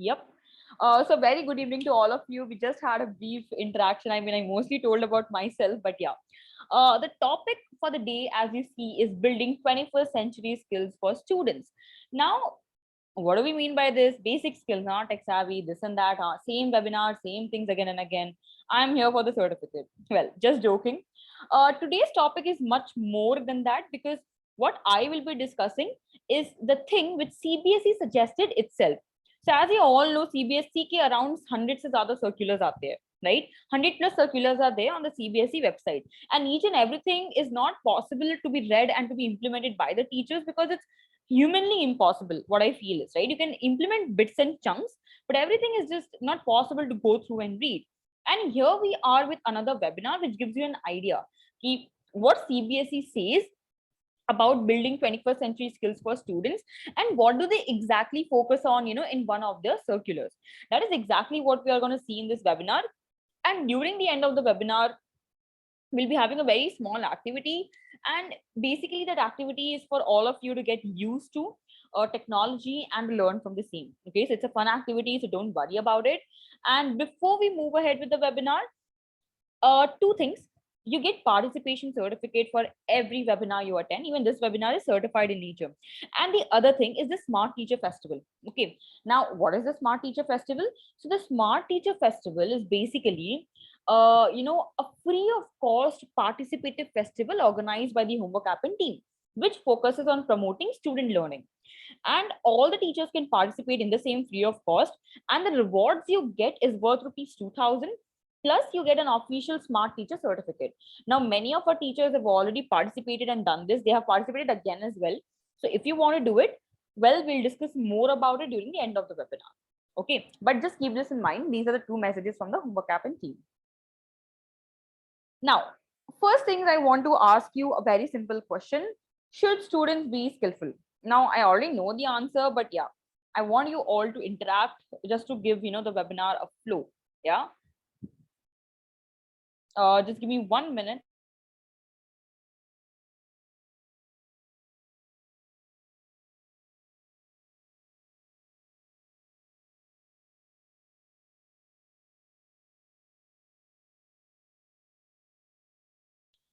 Yep. So very good evening to all of you. We just had a brief interaction. I mean, I mostly told about myself, but yeah. The topic for the day, as you see, is building 21st century skills for students. Now, what do we mean by this? Basic skills, not tech savvy, this and that. Same webinar, same things again and again. I'm here for the certificate. Well, just joking. Today's topic is much more than that, because what I will be discussing is the thing which CBSE suggested itself. So as you all know, CBSE ke around hundreds of other circulars are there, right? 100 plus circulars are there on the CBSE website, and each and everything is not possible to be read and to be implemented by the teachers, because it's humanly impossible. What I feel is, right, you can implement bits and chunks, but everything is just not possible to go through and read. And here we are with another webinar which gives you an idea what CBSE says about building 21st century skills for students, and what do they exactly focus on, in one of their circulars. That is exactly what we are going to see in this webinar. And during the end of the webinar, we'll be having a very small activity, and basically that activity is for all of you to get used to technology and learn from the same. Okay, so it's a fun activity, so don't worry about it. And before we move ahead with the webinar, two things. You get participation certificate for every webinar you attend. Even this webinar is certified in nature. And the other thing is the Smart Teacher Festival. Okay, now what is the Smart Teacher Festival? So the Smart Teacher Festival is basically a free of cost participative festival organized by the Homework App and team, which focuses on promoting student learning. And all the teachers can participate in the same free of cost, and the rewards you get is worth rupees 2000, plus you get an official Smart Teacher certificate. Now many of our teachers have already participated and done this. They have participated again as well. So if you want to do it, well, we'll discuss more about it during the end of the webinar. Okay, but just keep this in mind. These are the two messages from the Homework App and team. Now, first things, I want to ask you a very simple question. Should students be skillful? Now, I already know the answer, but yeah, I want you all to interact just to give, the webinar a flow. Yeah. Just give me 1 minute.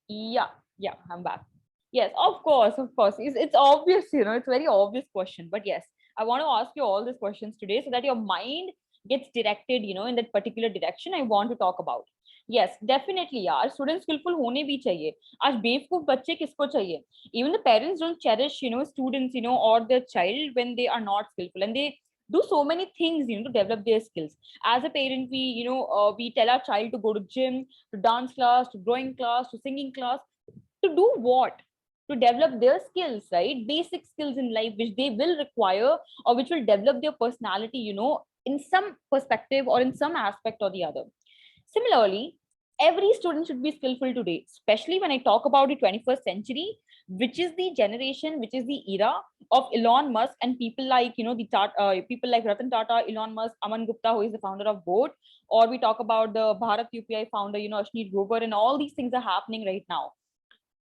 Yeah, I'm back. Yes, of course, of course. It's obvious, it's very obvious question. But yes, I want to ask you all these questions today so that your mind gets directed, in that particular direction I want to talk about. Yes, definitely, यार. Students skillful होने भी चाहिए. आज बेवकूफ बच्चे किसको चाहिए? Even the parents don't cherish, students, or their child when they are not skillful, and they do so many things, to develop their skills. As a parent, we tell our child to go to gym, to dance class, to drawing class, to singing class. To do what? To develop their skills, right? Basic skills in life which they will require, or which will develop their personality, in some perspective or in some aspect or the other. Similarly, every student should be skillful today, especially when I talk about the 21st century, which is the generation, which is the era of Elon Musk and people like, people like Ratan Tata, Elon Musk, Aman Gupta, who is the founder of Boat, or we talk about the Bharat UPI founder, Ashneet Grover, and all these things are happening right now.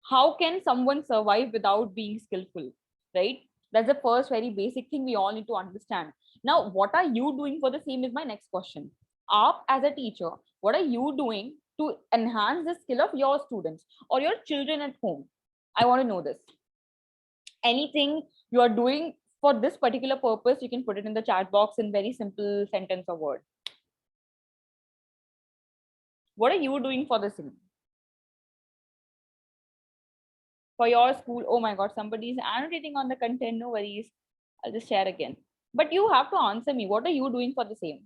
How can someone survive without being skillful, right? That's the first very basic thing we all need to understand. Now, what are you doing for the same is my next question. Up as a teacher, what are you doing to enhance the skill of your students or your children at home? I want to know this. Anything you are doing for this particular purpose, you can put it in the chat box in very simple sentence or word. What are you doing for the same? For your school? Oh my god, somebody's annotating on the content. No worries, I'll just share again. But you have to answer me, what are you doing for the same?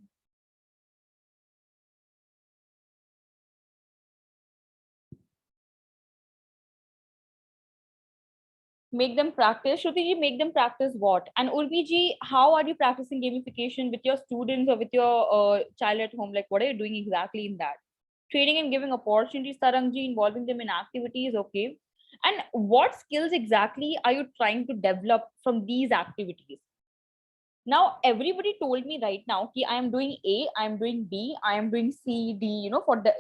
Make them practice. Shruti ji, make them practice what? And Urvi ji, how are you practicing gamification with your students or with your child at home? Like, what are you doing exactly in that? Training and giving opportunities, Tarang ji, involving them in activities, okay. And what skills exactly are you trying to develop from these activities? Now, everybody told me right now that I am doing A, I am doing B, I am doing C, D, for the,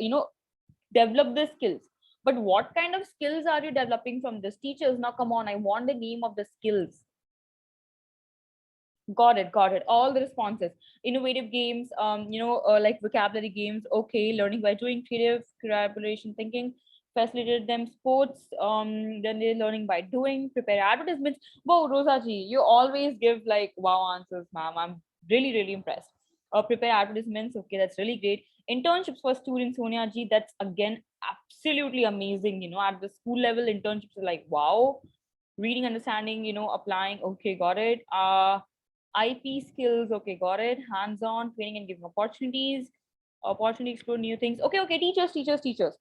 develop the skills. But what kind of skills are you developing from this? Teachers, now come on, I want the name of the skills. Got it, got it. All the responses. Innovative games, like vocabulary games. Okay, learning by doing, creative collaboration thinking, facilitated them sports. Then they're learning by doing, prepare advertisements. Whoa, Rosa ji, you always give like wow answers, ma'am. I'm really, really impressed. Prepare advertisements. Okay, that's really great. Internships for students, Sonia ji. That's again absolutely amazing. At the school level, internships are like wow. Reading, understanding, applying. Okay, got it. IP skills. Okay, got it. Hands-on training and giving opportunities. Opportunity to explore new things. Okay, okay. Teachers, teachers, teachers.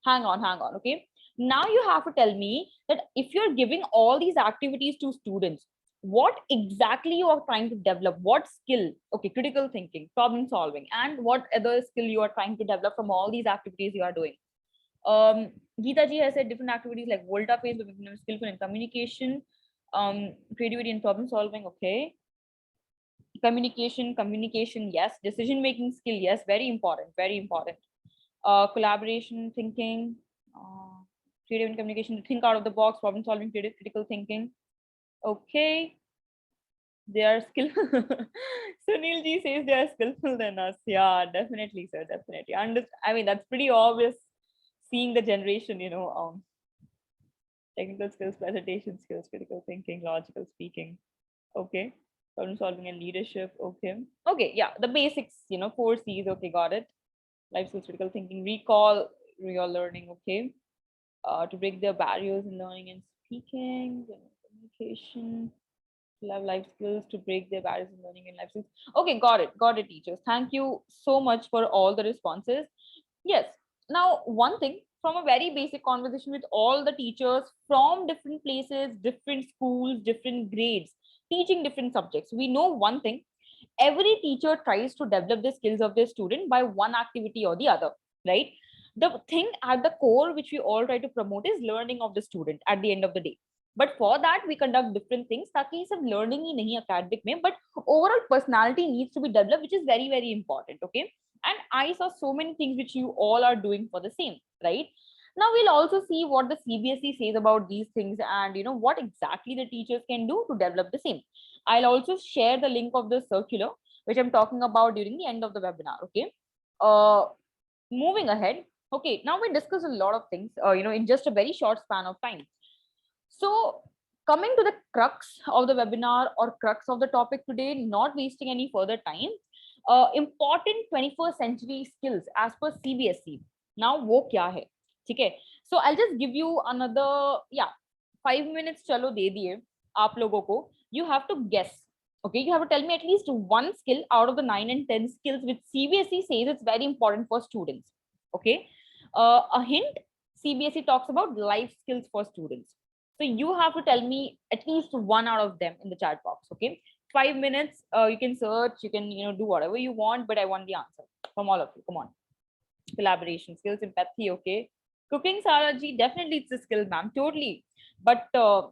Hang on, hang on. Okay. Now you have to tell me that if you're giving all these activities to students, what exactly you are trying to develop, what skill. Okay, critical thinking, problem solving, and what other skill you are trying to develop from all these activities you are doing. Geeta ji has said different activities like Volta phase, but skillful in communication, creativity and problem solving. Okay, communication, yes. Decision making skill, yes. Very important, very important. Collaboration, thinking, creative and communication. Think out of the box, problem solving, creative, critical thinking. Okay, they are skill. Sunil ji says they are skillful than us. Yeah, definitely, sir. Definitely. I mean, that's pretty obvious. Seeing the generation, technical skills, presentation skills, critical thinking, logical speaking. Okay. Problem solving and leadership. Okay. Okay. Yeah. The basics, 4 C's. Okay. Got it. Life skills, critical thinking, recall, real learning. Okay. To break the barriers in learning and speaking, communication, love life skills to break their barriers in learning and life skills. Okay, got it. Got it, teachers. Thank you so much for all the responses. Yes. Now, one thing from a very basic conversation with all the teachers from different places, different schools, different grades, teaching different subjects, we know one thing. Every teacher tries to develop the skills of their student by one activity or the other, right? The thing at the core which we all try to promote is learning of the student at the end of the day. But for that we conduct different things ताकि सिर्फ learning ही नहीं academic में, but overall personality needs to be developed, which is very, very important. Okay, and I saw so many things which you all are doing for the same, right? Now we'll also see what the CBSE says about these things, and what exactly the teachers can do to develop the same. I'll also share the link of the circular which I'm talking about during the end of the webinar. Okay, uh moving ahead. Okay, now we discuss a lot of things in just a very short span of time. So coming to the crux of the webinar or crux of the topic today, not wasting any further time, important 21st century skills as per CBSE. Now wo kya hai? ठीक है? So I'll just give you another 5 minutes चलो दे दिए आप लोगों को. You have to guess. Okay, you have to tell me at least one skill out of the 9 and 10 skills which CBSE says it's very important for students. Okay, a hint: CBSE talks about life skills for students. So you have to tell me at least one out of them in the chat box. Okay, 5 minutes. You can search, you can do whatever you want, but I want the answer from all of you. Come on. Collaboration skills, empathy. Okay, cooking, Sarah ji, definitely it's a skill, ma'am. Totally. But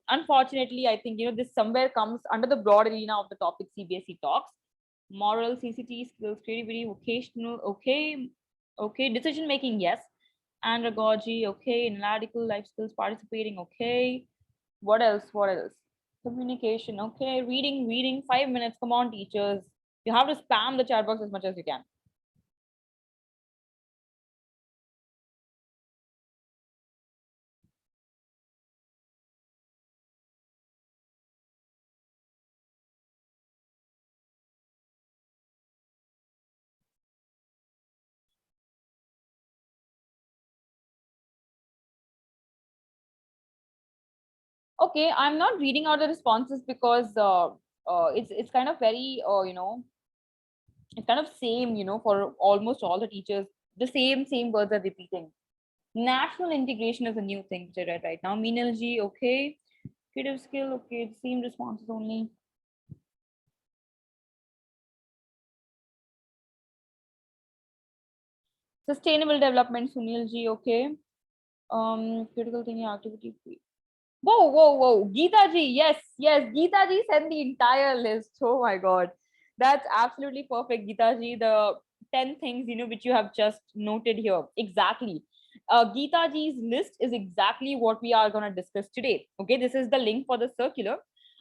unfortunately, I think this somewhere comes under the broad arena of the topic CBSE talks. Moral, CCT skills, creativity, vocational. Okay, okay, decision making, yes. Andragogy, okay. Analytical life skills, participating. Okay, what else? What else? Communication. Okay, reading. 5 minutes. Come on, teachers. You have to spam the chat box as much as you can. Okay, I'm not reading out the responses because it's kind of very it's kind of same for almost all the teachers. The same words are repeating. National integration is a new thing which I read right now. Meenal, okay. Creative skill, okay. Same responses only. Sustainable development, Sunil ji, okay. Critical thinking activity. Whoa. Geeta ji, yes. Geeta ji sent the entire list. Oh my God. That's absolutely perfect, Geeta ji. The 10 things, which you have just noted here. Exactly. Geeta ji's list is exactly what we are going to discuss today. Okay, this is the link for the circular.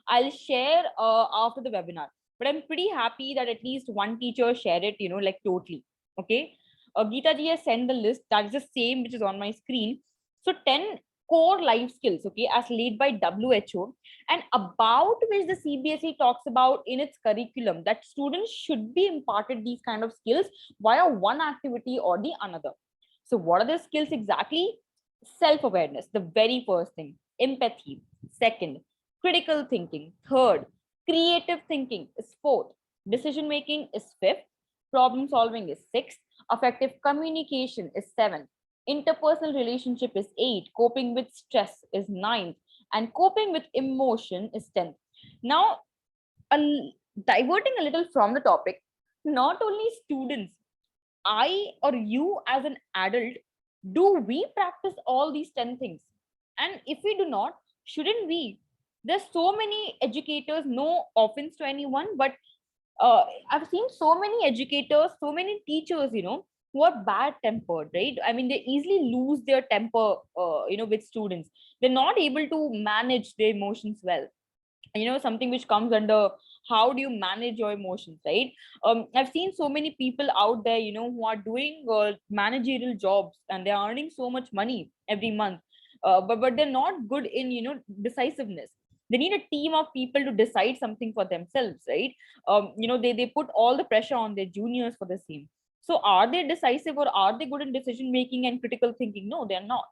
I'll share after the webinar. but I'm pretty happy that at least one teacher shared it, like totally. Okay. Geeta ji has sent the list that is the same which is on my screen. So 10 core life skills, okay, as laid by WHO, and about which the CBSE talks about in its curriculum that students should be imparted these kind of skills via one activity or the another. So what are the skills exactly? Self-awareness, the very first thing. Empathy, second. Critical thinking, third. Creative thinking is fourth. Decision making is fifth. Problem solving is sixth. Effective communication is seventh. Interpersonal relationship is eight. Coping with stress is ninth. And coping with emotion is 10th. Now, diverting a little from the topic, not only students, I or you as an adult, do we practice all these 10 things? And if we do not, shouldn't we? There's so many educators, no offense to anyone, but I've seen so many educators, so many teachers, who are bad tempered, right? I mean, they easily lose their temper, with students. They're not able to manage their emotions well. Something which comes under how do you manage your emotions, right? I've seen so many people out there, who are doing managerial jobs and they're earning so much money every month, but they're not good in decisiveness. They need a team of people to decide something for themselves, right? They put all the pressure on their juniors for the same. So are they decisive, or are they good in decision making and critical thinking? No, they're not,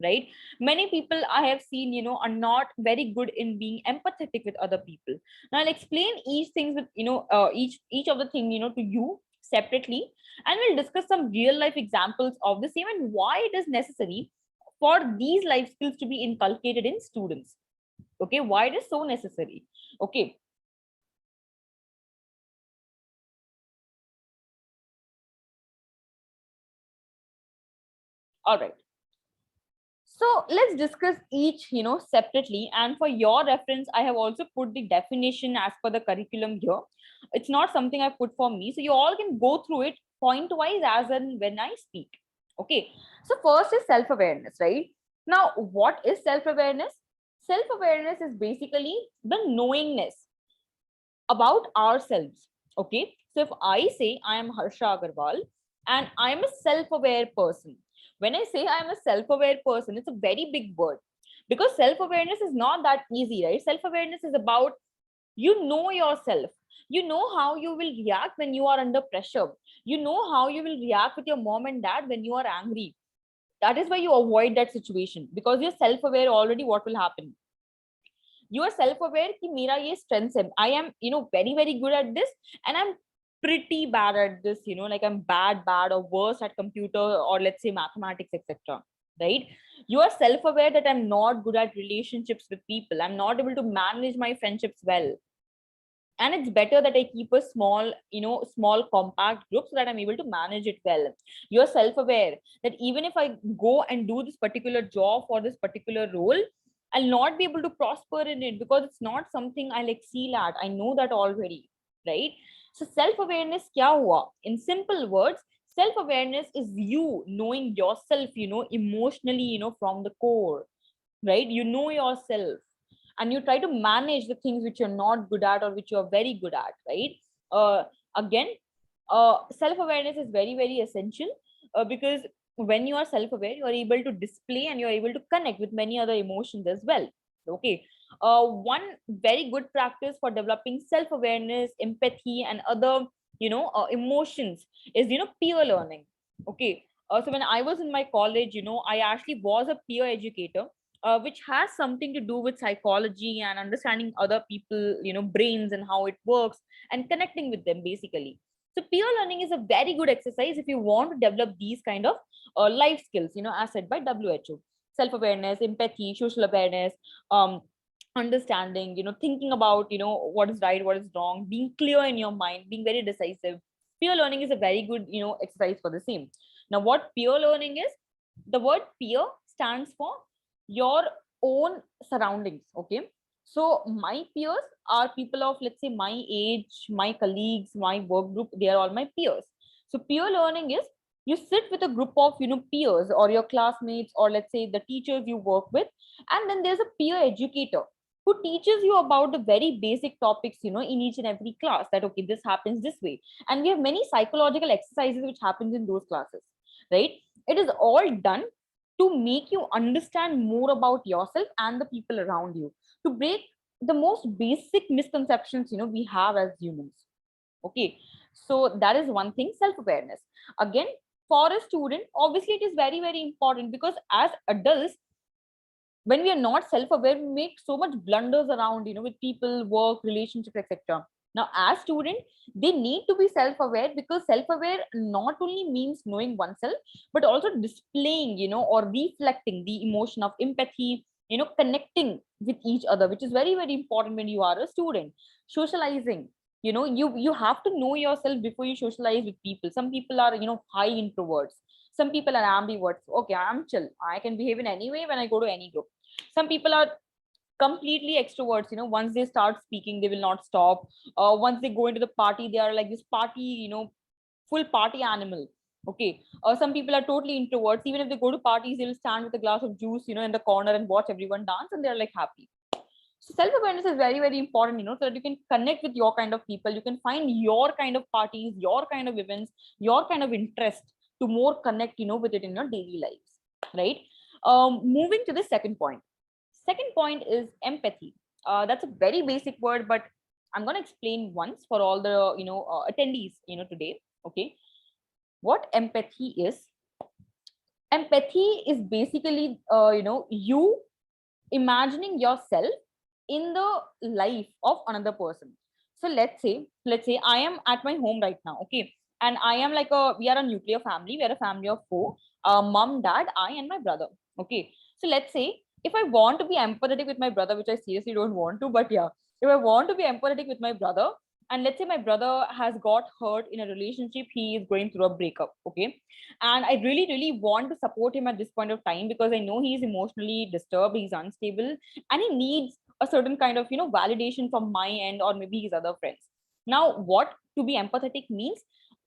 right? Many people I have seen, are not very good in being empathetic with other people. Now I'll explain each things with, each of the thing, to you separately, and we'll discuss some real life examples of the same and why it is necessary for these life skills to be inculcated in students. Okay, why it is so necessary. Okay. All right. So let's discuss each, separately. And for your reference, I have also put the definition as per the curriculum here. It's not something I put for me. So you all can go through it point wise as and when I speak. Okay. So first is self-awareness, right? Now, what is self-awareness? Self-awareness is basically the knowingness about ourselves. Okay. So if I say I am Harsha Agarwal and I am a self-aware person, when I say I am a self-aware person, it's a very big word, because self-awareness is not that easy, right? Self-awareness is about, you know yourself. You know how you will react when you are under pressure. You know how you will react with your mom and dad when you are angry. That is why you avoid that situation, because you're self-aware already what will happen. You are self-aware कि मेरा ये strengths है. I am, very, very good at this, and I'm pretty bad at this, like I'm bad or worse at computer, or let's say mathematics, etc. Right? You are self-aware that I'm not good at relationships with people. I'm not able to manage my friendships well. And it's better that I keep a small, small compact group so that I'm able to manage it well. You're self-aware that even if I go and do this particular job for this particular role, I'll not be able to prosper in it because it's not something I'll excel at. I know that already, right? So self-awareness kya hua? In simple words, self-awareness is you knowing yourself, emotionally, from the core, right? You know yourself and you try to manage the things which you're not good at or which you're very good at, right? Again, self-awareness is very, very essential, because when you are self-aware, you are able to display and you're able to connect with many other emotions as well. Okay. One very good practice for developing self-awareness, empathy, and other, emotions is, peer learning. Okay. So when I was in my college, I actually was a peer educator, which has something to do with psychology and understanding other people, brains and how it works and connecting with them basically. So peer learning is a very good exercise if you want to develop these kind of life skills, as said by WHO. Self-awareness, empathy, social awareness, understanding, thinking about, what is right, what is wrong, being clear in your mind, being very decisive. Peer learning is a very good, exercise for the same. Now, what peer learning is, the word peer stands for your own surroundings. Okay. So my peers are people of, let's say, my age, my colleagues, my work group, they are all my peers. So peer learning is, you sit with a group of, peers or your classmates, or let's say the teachers you work with, and then there's a peer educator. who teaches you about the very basic topics, in each and every class, that okay, this happens this way. And we have many psychological exercises which happens in those classes, right? It is all done to make you understand more about yourself and the people around you, to break the most basic misconceptions, we have as humans. Okay, so that is one thing, self-awareness. Again, for a student, obviously it is very, very important, because as adults, when we are not self-aware, we make so much blunders around, with people, work, relationships, etc. Now, as student, they need to be self-aware, because self-aware not only means knowing oneself, but also displaying, or reflecting the emotion of empathy, connecting with each other, which is very, very important when you are a student. Socializing, you have to know yourself before you socialize with people. Some people are, high introverts. Some people are ambiverts. Okay, I'm chill, I can behave in any way when I go to any group. Some people are completely extroverts, once they start speaking, they will not stop. Once they go into the party, they are like this party, full party animal. Okay. Some people are totally introverts. Even if they go to parties, they will stand with a glass of juice, in the corner and watch everyone dance, and they're like happy. So self-awareness is very, very important, so that you can connect with your kind of people. You can find your kind of parties, your kind of events, your kind of interest, to more connect, with it in your daily lives, right? Moving to the second point. Second point is empathy. That's a very basic word, but I'm going to explain once for all the, attendees, today. Okay. What empathy is? Empathy is basically, you imagining yourself in the life of another person. So let's say I am at my home right now. Okay. And I am like we are a nuclear family. We are a family of four, mom, dad, I, and my brother. Okay. So let's say if I want to be empathetic with my brother, which I seriously don't want to, but yeah, if I want to be empathetic with my brother, and let's say my brother has got hurt in a relationship, he is going through a breakup. Okay. And I really, really want to support him at this point of time, because I know he's emotionally disturbed, he's unstable, and he needs a certain kind of, validation from my end, or maybe his other friends. Now, what to be empathetic means,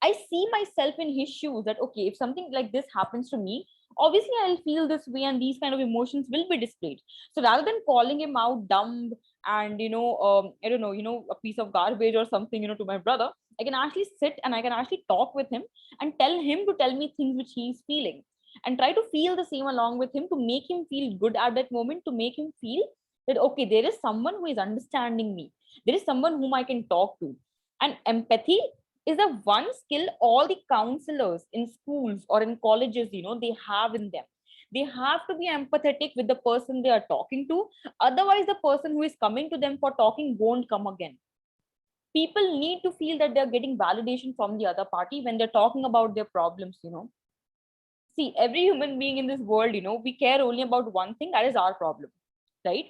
I see myself in his shoes, that okay, if something like this happens to me, obviously I'll feel this way, and these kind of emotions will be displayed. So rather than calling him out dumb, and I don't know, a piece of garbage or something, to my brother, I can actually sit and I can actually talk with him, and tell him to tell me things which he is feeling, and try to feel the same along with him, to make him feel good at that moment, to make him feel that okay, there is someone who is understanding me, there is someone whom I can talk to. And empathy is the one skill all the counselors in schools or in colleges, they have in them. They have to be empathetic with the person they are talking to. Otherwise, the person who is coming to them for talking won't come again. People need to feel that they're getting validation from the other party when they're talking about their problems. See, every human being in this world, we care only about one thing, that is our problem, right?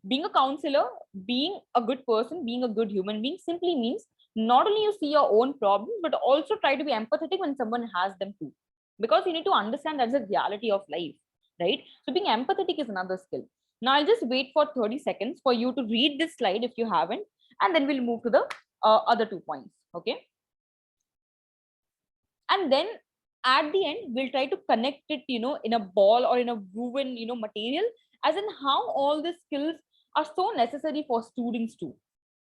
Being a counselor, being a good person, being a good human being simply means not only you see your own problems, but also try to be empathetic when someone has them too. Because you need to understand that's the reality of life, right? So being empathetic is another skill. Now I'll just wait for 30 seconds for you to read this slide if you haven't, and then we'll move to the other 2 points. Okay. And then at the end, we'll try to connect it, in a ball or in a woven, material, as in how all these skills are so necessary for students too,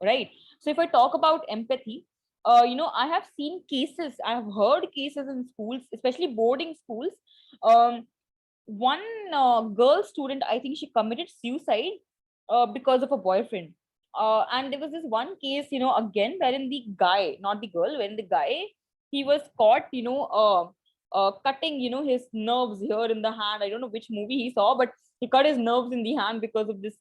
right? So if I talk about empathy, I have seen cases, I have heard cases in schools, especially boarding schools. um, One girl student, I think she committed suicide because of a boyfriend. And there was this one case, again, wherein the guy, not the girl, when the guy, he was caught, cutting, his nerves here in the hand. I don't know which movie he saw, but he cut his nerves in the hand because of this,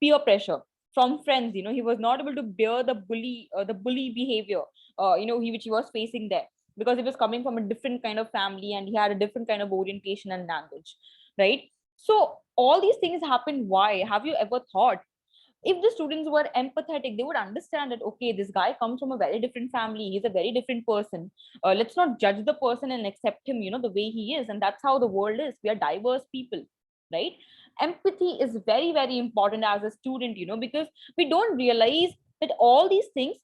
peer pressure from friends. He was not able to bear the bully behavior, which he was facing there, because he was coming from a different kind of family, and he had a different kind of orientation and language, right? So all these things happen. Why? Have you ever thought, if the students were empathetic, they would understand that okay, this guy comes from a very different family, he's a very different person. Let's not judge the person and accept him, the way he is. And that's how the world is. We are diverse people, right? Empathy is very, very important as a student, because we don't realize that all these things,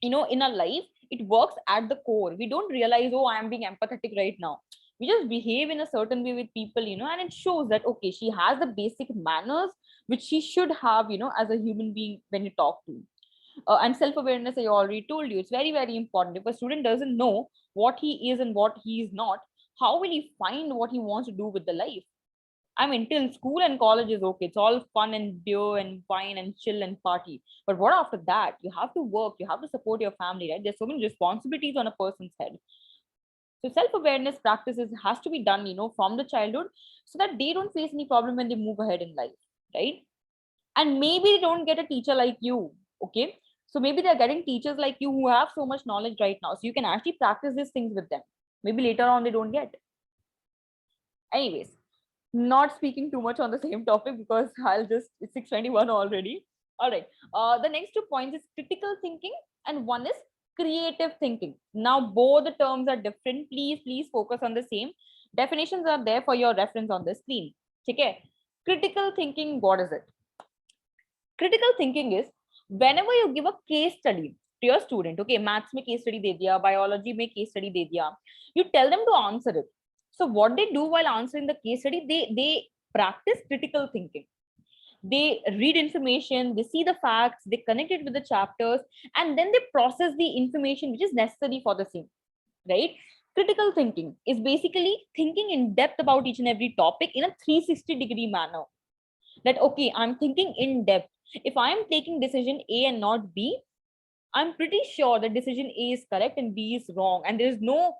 in our life, it works at the core. We don't realize, oh, I am being empathetic right now. We just behave in a certain way with people, and it shows that, okay, she has the basic manners which she should have, as a human being when you talk to. And self-awareness, I already told you, it's very, very important. If a student doesn't know what he is and what he is not, how will he find what he wants to do with the life? I mean, till school and college is okay. It's all fun and beer and wine and chill and party. But what after that? You have to work, you have to support your family, right? There's so many responsibilities on a person's head. So self-awareness practices has to be done, from the childhood, so that they don't face any problem when they move ahead in life, right? And maybe they don't get a teacher like you, okay? So maybe they're getting teachers like you who have so much knowledge right now. So you can actually practice these things with them. Maybe later on they don't get. Anyways, not speaking too much on the same topic because I'll just, it's 6:21 already. All right. The next 2 points is critical thinking and one is creative thinking. Now, both the terms are different. Please focus on the same. Definitions are there for your reference on the screen. Okay. Critical thinking, what is it? Critical thinking is whenever you give a case study to your student, okay, maths mein case study de diya, biology mein case study de diya, you tell them to answer it. So what they do while answering the case study, they practice critical thinking. They read information, they see the facts, they connect it with the chapters, and then they process the information which is necessary for the same, right? Critical thinking is basically thinking in depth about each and every topic in a 360-degree manner. That, okay, I'm thinking in depth. If I'm taking decision A and not B, I'm pretty sure that decision A is correct and B is wrong. And there's no,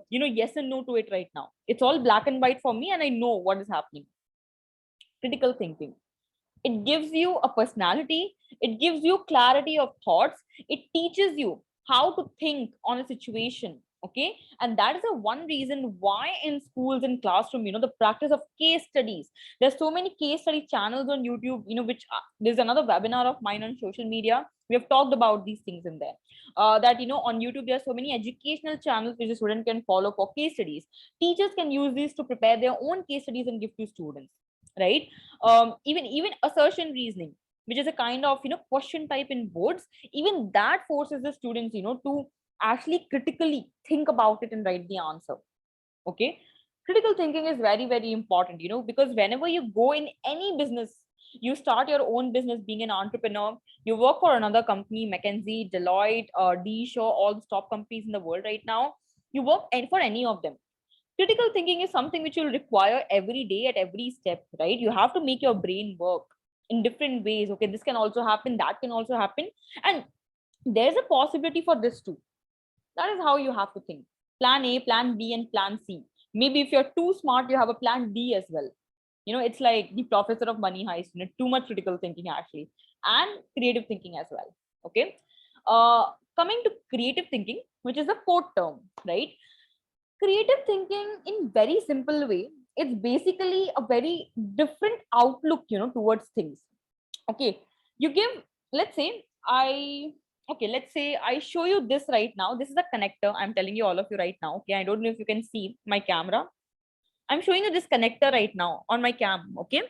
yes and no to it right now. It's all black and white for me and I know what is happening. Critical thinking. It gives you a personality. It gives you clarity of thoughts. It teaches you how to think on a situation. Okay. And that is the one reason why in schools and classroom, the practice of case studies, there's so many case study channels on YouTube, which there's another webinar of mine on social media. We have talked about these things in there. That, on YouTube, there are so many educational channels which a student can follow for case studies. Teachers can use these to prepare their own case studies and give to students, right? Even assertion reasoning, which is a kind of question type in boards, even that forces the students to actually critically think about it and write the answer. Okay, critical thinking is very, very important, because whenever you go in any business, you start your own business, being an entrepreneur, you work for another company, McKinsey, Deloitte, D Shaw, all the top companies in the world right now, you work for any of them. Critical thinking is something which you'll require every day at every step, right? You have to make your brain work in different ways. Okay, this can also happen, that can also happen, and there's a possibility for this too. That is how you have to think. Plan A, plan B, and plan C. Maybe if you're too smart, you have a plan D as well. It's like the professor of money heist, too much critical thinking actually, and creative thinking as well. Okay. Coming to creative thinking, which is the fourth term, right? Creative thinking in very simple way, it's basically a very different outlook, towards things. Okay, you give, let's say let's say I show you this right now. This is a connector. I'm telling you, all of you right now. Okay, I don't know if you can see my camera. I'm showing you this connector right now on my cam. Okay,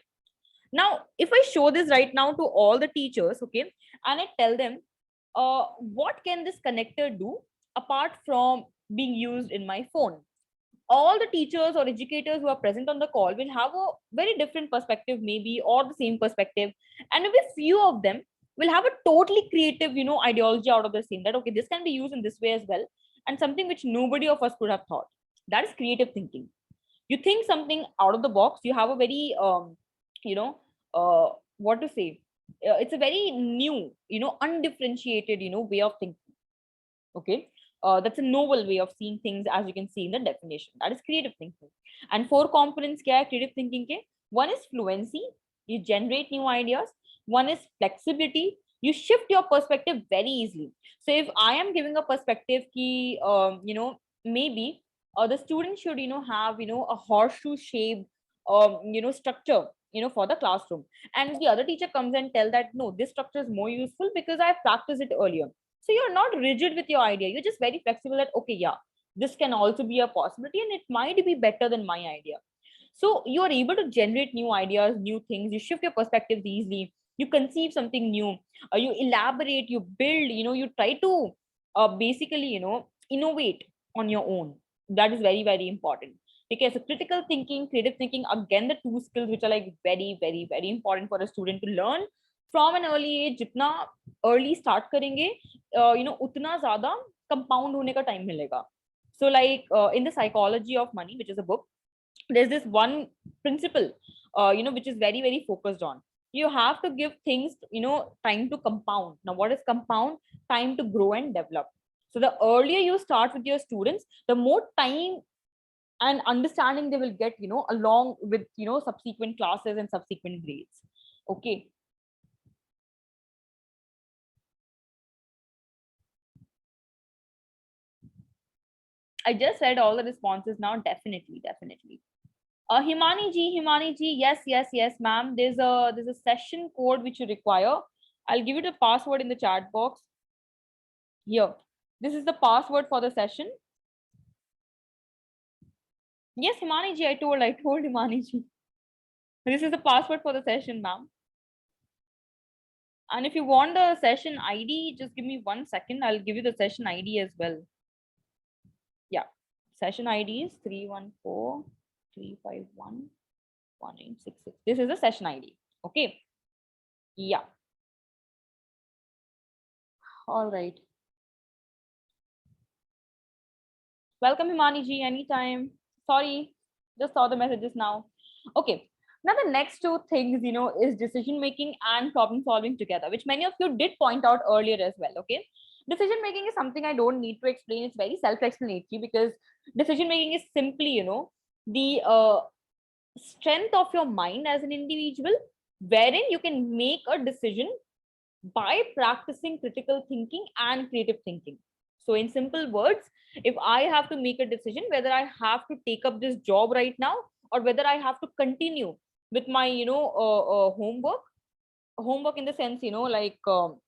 now if I show this right now to all the teachers, okay, and I tell them, what can this connector do apart from being used in my phone? All the teachers or educators who are present on the call will have a very different perspective, maybe, or the same perspective, and maybe few of them will have a totally creative ideology out of the same, that okay, this can be used in this way as well, and something which nobody of us could have thought. That is creative thinking. You think something out of the box. You have a very you know what to say, it's a very new, undifferentiated way of thinking. Okay, that's a novel way of seeing things, as you can see in the definition. That is creative thinking. And four components kya hai creative thinking ke? One is fluency, you generate new ideas. One is flexibility, you shift your perspective very easily. So if I am giving a perspective ki maybe the student should have a horseshoe shaped structure for the classroom, and the other teacher comes and tell that no, this structure is more useful because I practiced it earlier. So you're not rigid with your idea. You're just very flexible that, okay, yeah, this can also be a possibility and it might be better than my idea. So you are able to generate new ideas, new things. You shift your perspectives easily. You conceive something new. You elaborate, you build, you try to basically, innovate on your own. That is very, very important. Okay, so critical thinking, creative thinking, again, the two skills which are like very, very, very important for a student to learn from an early age. जितना early start करेंगे, उतना ज़्यादा compound होने का time मिलेगा. So like in the Psychology of Money, which is a book, there's this one principle, which is very, very focused on. You have to give things, time to compound. Now, what is compound? Time to grow and develop. So the earlier you start with your students, the more time and understanding they will get, along with, subsequent classes and subsequent grades. Okay. I just said all the responses now. Definitely, definitely. Himani ji, yes, yes, yes, ma'am. There's a session code which you require. I'll give you the password in the chat box. Here. This is the password for the session. Yes, Himani ji, I told Himani ji. This is the password for the session, ma'am. And if you want the session ID, just give me 1 second. I'll give you the session ID as well. Yeah. Session ID is 314-351-1866. This is the session ID. Okay. Yeah. All right. Welcome, Himani ji, anytime. Sorry, just saw the messages now. Okay. Now the next two things, is decision making and problem solving together, which many of you did point out earlier as well. Okay. Decision making is something I don't need to explain. It's very self-explanatory because decision making is simply, the strength of your mind as an individual, wherein you can make a decision by practicing critical thinking and creative thinking. So in simple words, if I have to make a decision whether I have to take up this job right now or whether I have to continue with my homework in the sense, like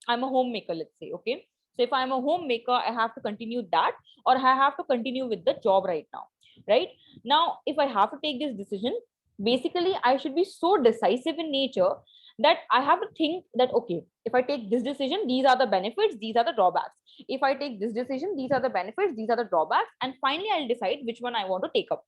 I'm a homemaker, let's say. Okay, so if I'm a homemaker, I have to continue that or I have to continue with the job right now. Right now, if I have to take this decision, basically I should be so decisive in nature that I have to think that, okay, if I take this decision, these are the benefits, these are the drawbacks. If I take this decision, these are the benefits, these are the drawbacks, and finally I'll decide which one I want to take up.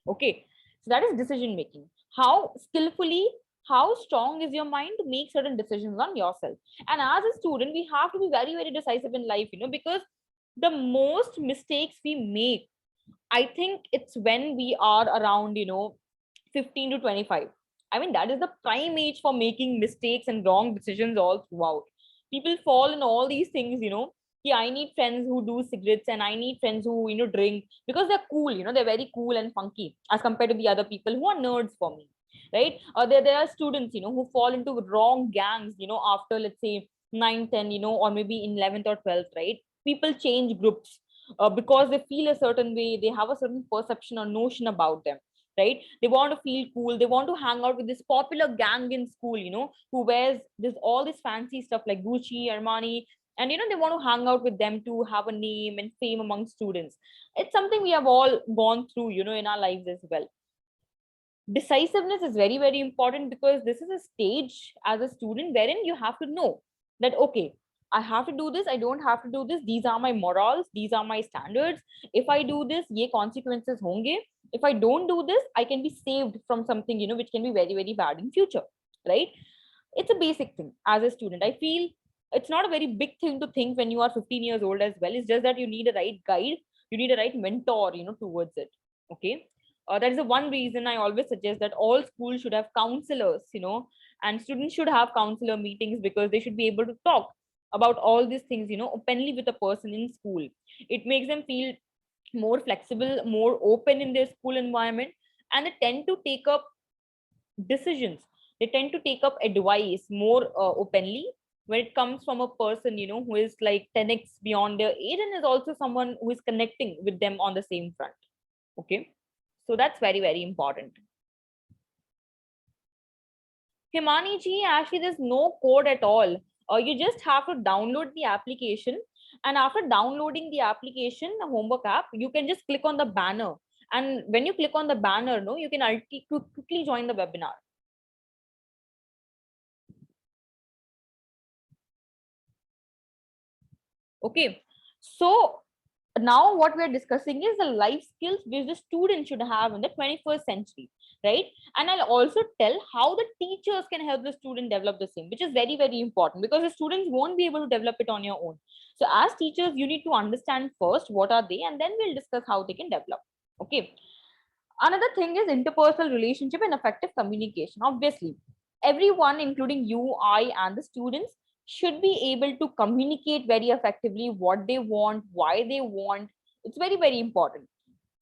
Okay, so that is decision making. How skillfully, how strong is your mind to make certain decisions on yourself. And as a student, we have to be very, very decisive in life, because the most mistakes we make, I think it's when we are around 15 to 25. I mean, that is the prime age for making mistakes and wrong decisions all throughout. People fall in all these things. Yeah, I need friends who do cigarettes and I need friends who drink because they're cool. They're very cool and funky as compared to the other people who are nerds for me, right? There are students who fall into wrong gangs after, let's say, 9, 10, or maybe in 11th or 12th, right? People change groups because they feel a certain way, they have a certain perception or notion about them, right? They want to feel cool, they want to hang out with this popular gang in school, who wears this all this fancy stuff like Gucci, Armani, and they want to hang out with them to have a name and fame among students. It's something we have all gone through in our lives as well. Decisiveness is very, very important because this is a stage as a student wherein you have to know that, okay, I have to do this, I don't have to do this, these are my morals, these are my standards. If I do this, ye consequences honge. If I don't do this, I can be saved from something which can be very, very bad in future, right? It's a basic thing as a student. I feel it's not a very big thing to think when you are 15 years old as well. It's just that you need a right guide, you need a right mentor towards it. Okay, that is the one reason I always suggest that all schools should have counselors, and students should have counselor meetings because they should be able to talk about all these things, openly with a person in school. It makes them feel more flexible, more open in their school environment, and they tend to take up decisions. They tend to take up advice more openly when it comes from a person, who is like 10x beyond their age and is also someone who is connecting with them on the same front. Okay. So that's very, very important. Himani ji, actually, there's no code at all. You just have to download the application. And after downloading the application, the homework app, you can just click on the banner. And when you click on the banner, no, you can quickly join the webinar. Okay. So Now what we are discussing is the life skills which the student should have in the 21st century, right? And I'll also tell how the teachers can help the student develop the same, which is very, very important, because the students won't be able to develop it on your own. So as teachers, you need to understand first what are they, and then we'll discuss how they can develop. Okay. Another thing is interpersonal relationship and effective communication. Obviously, everyone, including you, I, and the students, should be able to communicate very effectively what they want, why they want. It's very, very important.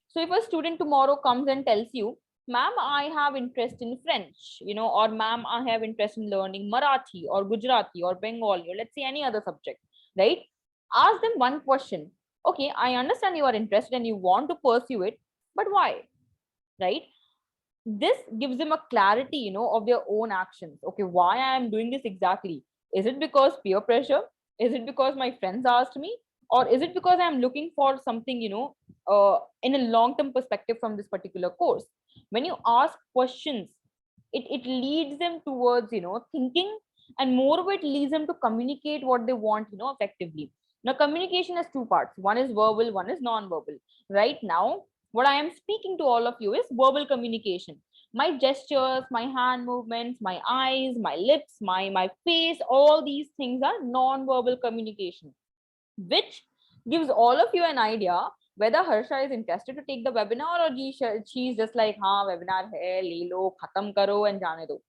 So if a student tomorrow comes and tells you, ma'am, I have interest in French, or ma'am, I have interest in learning Marathi or Gujarati or Bengali, or let's say any other subject, right? Ask them one question. Okay, I understand you are interested and you want to pursue it, but why? Right? This gives them a clarity, of their own actions. Okay, why I am doing this exactly? Is it because peer pressure? Is it because my friends asked me? Or is it because I'm looking for something, in a long term perspective from this particular course? When you ask questions, it leads them towards, thinking, and moreover, it leads them to communicate what they want, effectively. Now, communication has two parts. One is verbal, one is non-verbal. Right now, what I am speaking to all of you is verbal communication. My gestures, my hand movements, my eyes, my lips, my face, all these things are non-verbal communication, which gives all of you an idea whether Harsha is interested to take the webinar, or she's just like, ha, webinar hai, le lo, khatam karo and jane do.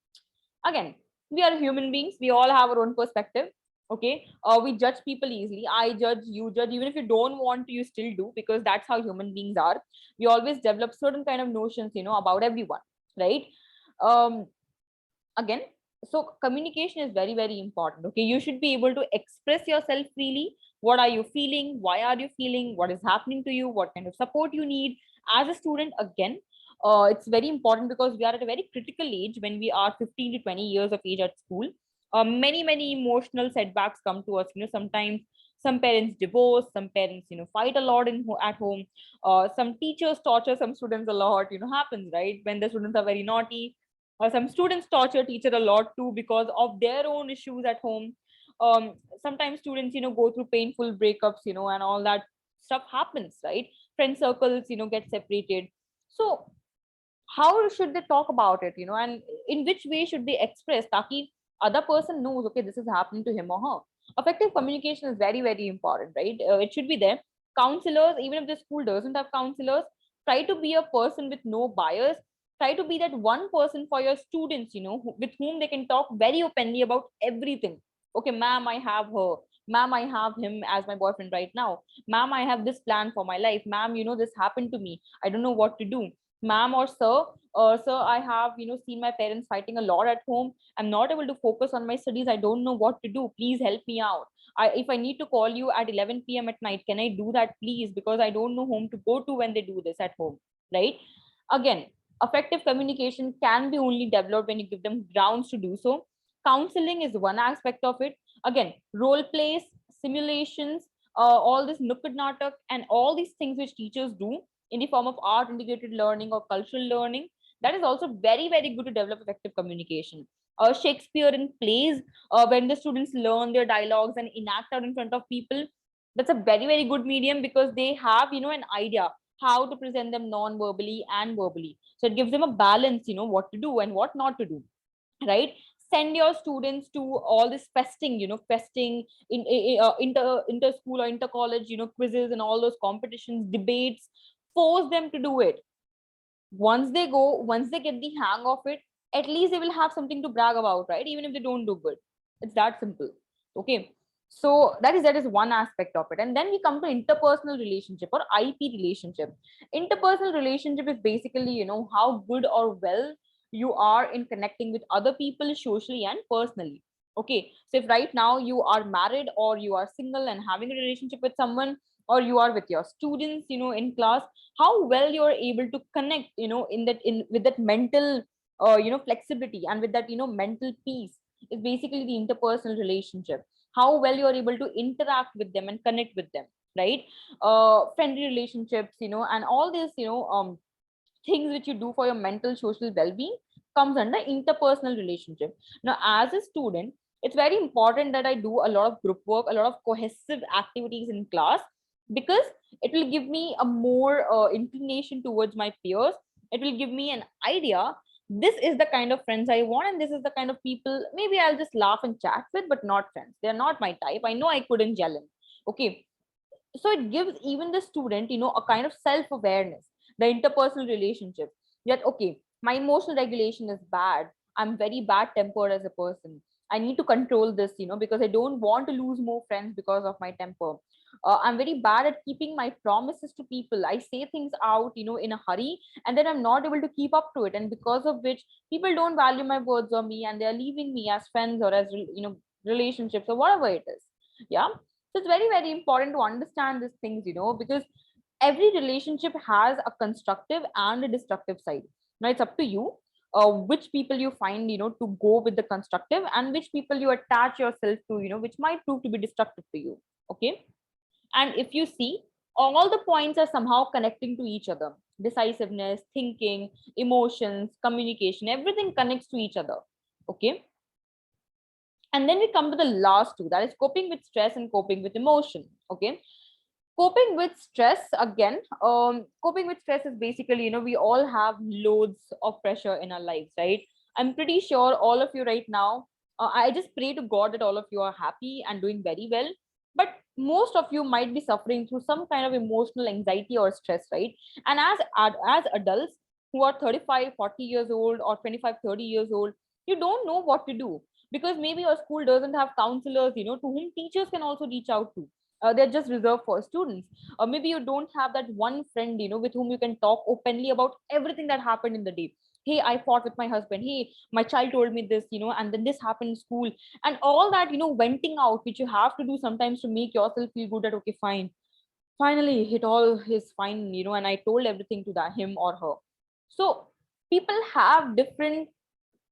Again, we are human beings. We all have our own perspective. Okay. We judge people easily. I judge, you judge. Even if you don't want to, you still do, because that's how human beings are. We always develop certain kind of notions, about everyone, right? Um, Again, so communication is very, very important. Okay, you should be able to express yourself freely. What are you feeling? Why are you feeling? What is happening to you? What kind of support you need as a student? Again, it's very important, because we are at a very critical age when we are 15 to 20 years of age at school. Many emotional setbacks come to us. Sometimes some parents divorce, some parents fight a lot at home. Some teachers torture some students a lot. Happens, right? When the students are very naughty, some students torture teacher a lot too because of their own issues at home. Sometimes students go through painful breakups, and all that stuff happens, right? Friend circles get separated. So how should they talk about it, and in which way should they express, taki other person knows, okay, this is happening to him or her. Effective communication is very, very important, right? It should be there. Counselors, even if the school doesn't have counselors, try to be a person with no bias. Try to be that one person for your students, with whom they can talk very openly about everything. Okay, ma'am, I have her. Ma'am, I have him as my boyfriend right now. Ma'am, I have this plan for my life. Ma'am, this happened to me. I don't know what to do. Ma'am or sir, sir, I have seen my parents fighting a lot at home. I'm not able to focus on my studies. I don't know what to do. Please help me out. If I need to call you at 11 p.m. at night, can I do that, please? Because I don't know whom to go to when they do this at home, right? Again, effective communication can be only developed when you give them grounds to do so. Counseling is one aspect of it. Again, role plays, simulations, all this nukkad natak, and all these things which teachers do in the form of art integrated learning or cultural learning, that is also very, very good to develop effective communication. Shakespeare in plays, when the students learn their dialogues and enact out in front of people, that's a very, very good medium, because they have an idea how to present them non-verbally and verbally. So it gives them a balance, what to do and what not to do, right? Send your students to all this festing, festing in inter school or inter college, quizzes and all those competitions, debates. Force them to do it. Once they get the hang of it, at least they will have something to brag about, right? Even if they don't do good, it's that simple. Okay. So that is one aspect of it. And then we come to interpersonal relationship, or IP relationship. Interpersonal relationship is basically how good or well you are in connecting with other people socially and personally. Okay, so if right now you are married or you are single and having a relationship with someone, or you are with your students in class, how well you're able to connect in with that mental flexibility, and with that mental peace, is basically the interpersonal relationship. How well you're able to interact with them and connect with them, right? Friendly relationships, and all this things which you do for your mental social well-being comes under interpersonal relationship. Now as a student, it's very important that I do a lot of group work, a lot of cohesive activities in class, because it will give me a more inclination towards my peers. It will give me an idea, this is the kind of friends I want, and this is the kind of people maybe I'll just laugh and chat with, but not friends. They're not my type. I know I couldn't gel in. Okay, so it gives even the student, a kind of self-awareness, the interpersonal relationship, that okay, my emotional regulation is bad, I'm very bad tempered as a person, I need to control this, because I don't want to lose more friends because of my temper. I'm very bad at keeping my promises to people. I say things out, in a hurry, and then I'm not able to keep up to it, and because of which people don't value my words or me, and they're leaving me as friends or as relationships or whatever it is. Yeah, so it's very, very important to understand these things, because every relationship has a constructive and a destructive side. Now it's up to you, which people you find, to go with the constructive, and which people you attach yourself to, which might prove to be destructive to you. Okay. And if you see, all the points are somehow connecting to each other. Decisiveness, thinking, emotions, communication, everything connects to each other. Okay. And then we come to the last two, that is coping with stress and coping with emotion. Okay, coping with stress, again, coping with stress is basically, we all have loads of pressure in our lives, right? I'm pretty sure all of you right now, I just pray to God that all of you are happy and doing very well, but most of you might be suffering through some kind of emotional anxiety or stress, right? And as adults who are 35, 40 years old, or 25, 30 years old, you don't know what to do, because maybe your school doesn't have counselors, to whom teachers can also reach out to. They're just reserved for students. Or maybe you don't have that one friend, with whom you can talk openly about everything that happened in the day. Hey, I fought with my husband. Hey, my child told me this, and then this happened in school. And all that, venting out, which you have to do sometimes to make yourself feel good that, okay, fine. Finally, it all is fine, and I told everything to that him or her. So people have different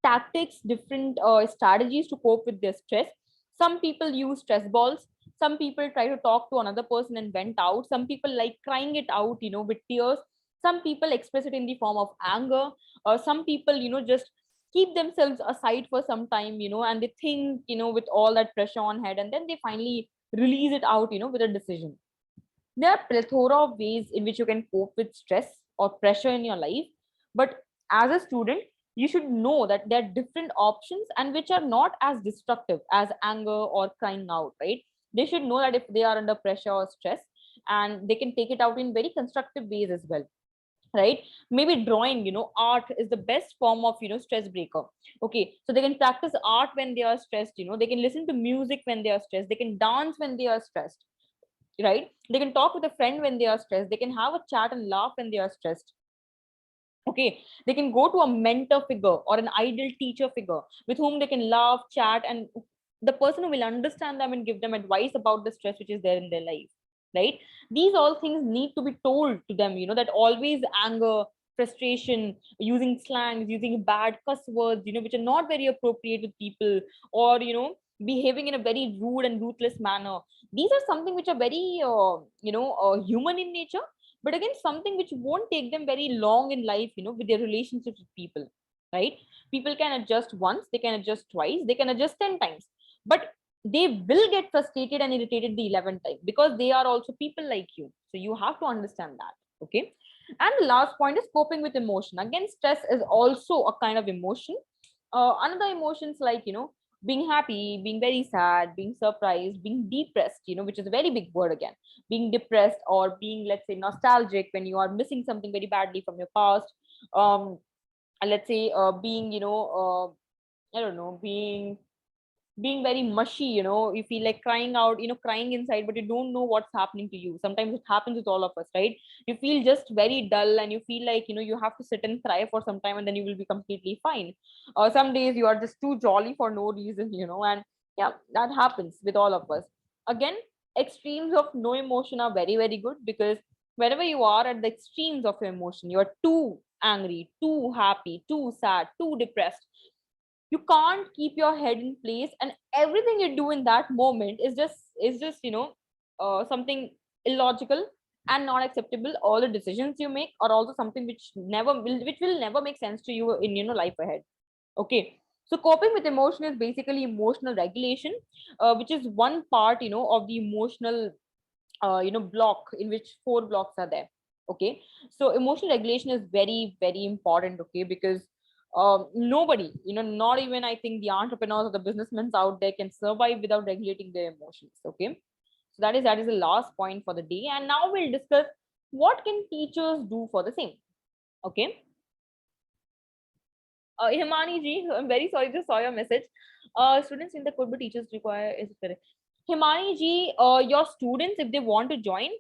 tactics, different strategies to cope with their stress. Some people use stress balls. Some people try to talk to another person and vent out. Some people like crying it out, with tears. Some people express it in the form of anger. Some people, just keep themselves aside for some time, and they think, with all that pressure on head, and then they finally release it out, with a decision. There are plethora of ways in which you can cope with stress or pressure in your life, but as a student, you should know that there are different options and which are not as destructive as anger or crying out, right? They should know that if they are under pressure or stress, and they can take it out in very constructive ways as well, right? Maybe drawing, art is the best form of, stress breaker. Okay, so they can practice art when they are stressed, they can listen to music when they are stressed, they can dance when they are stressed, right? They can talk with a friend when they are stressed, they can have a chat and laugh when they are stressed. Okay, they can go to a mentor figure or an ideal teacher figure with whom they can laugh, chat, and the person who will understand them and give them advice about the stress which is there in their life, right? These all things need to be told to them, that always anger, frustration, using slangs, using bad cuss words, which are not very appropriate with people, or behaving in a very rude and ruthless manner. These are something which are very human in nature, but again, something which won't take them very long in life, with their relationships with people, right? People can adjust once, they can adjust twice, they can adjust 10 times, but they will get frustrated and irritated the 11th time, because they are also people like you. So you have to understand that. Okay. And the last point is coping with emotion. Again, stress is also a kind of emotion. Another emotions like, being happy, being very sad, being surprised, being depressed, which is a very big word again. Being depressed, or being, let's say, nostalgic when you are missing something very badly from your past. And let's say, being, I don't know, being very mushy, you feel like crying out, crying inside, but you don't know what's happening to you. Sometimes it happens with all of us, right? You feel just very dull, and you feel like, you have to sit and cry for some time, and then you will be completely fine. Some days you are just too jolly for no reason, and yeah, that happens with all of us. Again, extremes of no emotion are very, very good, because wherever you are at the extremes of your emotion, you are too angry, too happy, too sad, too depressed, you can't keep your head in place, and everything you do in that moment is just something illogical and not acceptable. All the decisions you make are also something which will never make sense to you in life ahead. Okay, so coping with emotion is basically emotional regulation, which is one part of the emotional block in which 4 blocks are there. Okay, so emotional regulation is very, very important. Okay, because nobody, not even I think the entrepreneurs or the businessmen out there can survive without regulating their emotions. Okay, so that is the last point for the day, and now we'll discuss what can teachers do for the same. Okay, Himani ji, I'm very sorry, just saw your message. Students in the could be teachers require, is it correct? Himani ji, your students, if they want to join,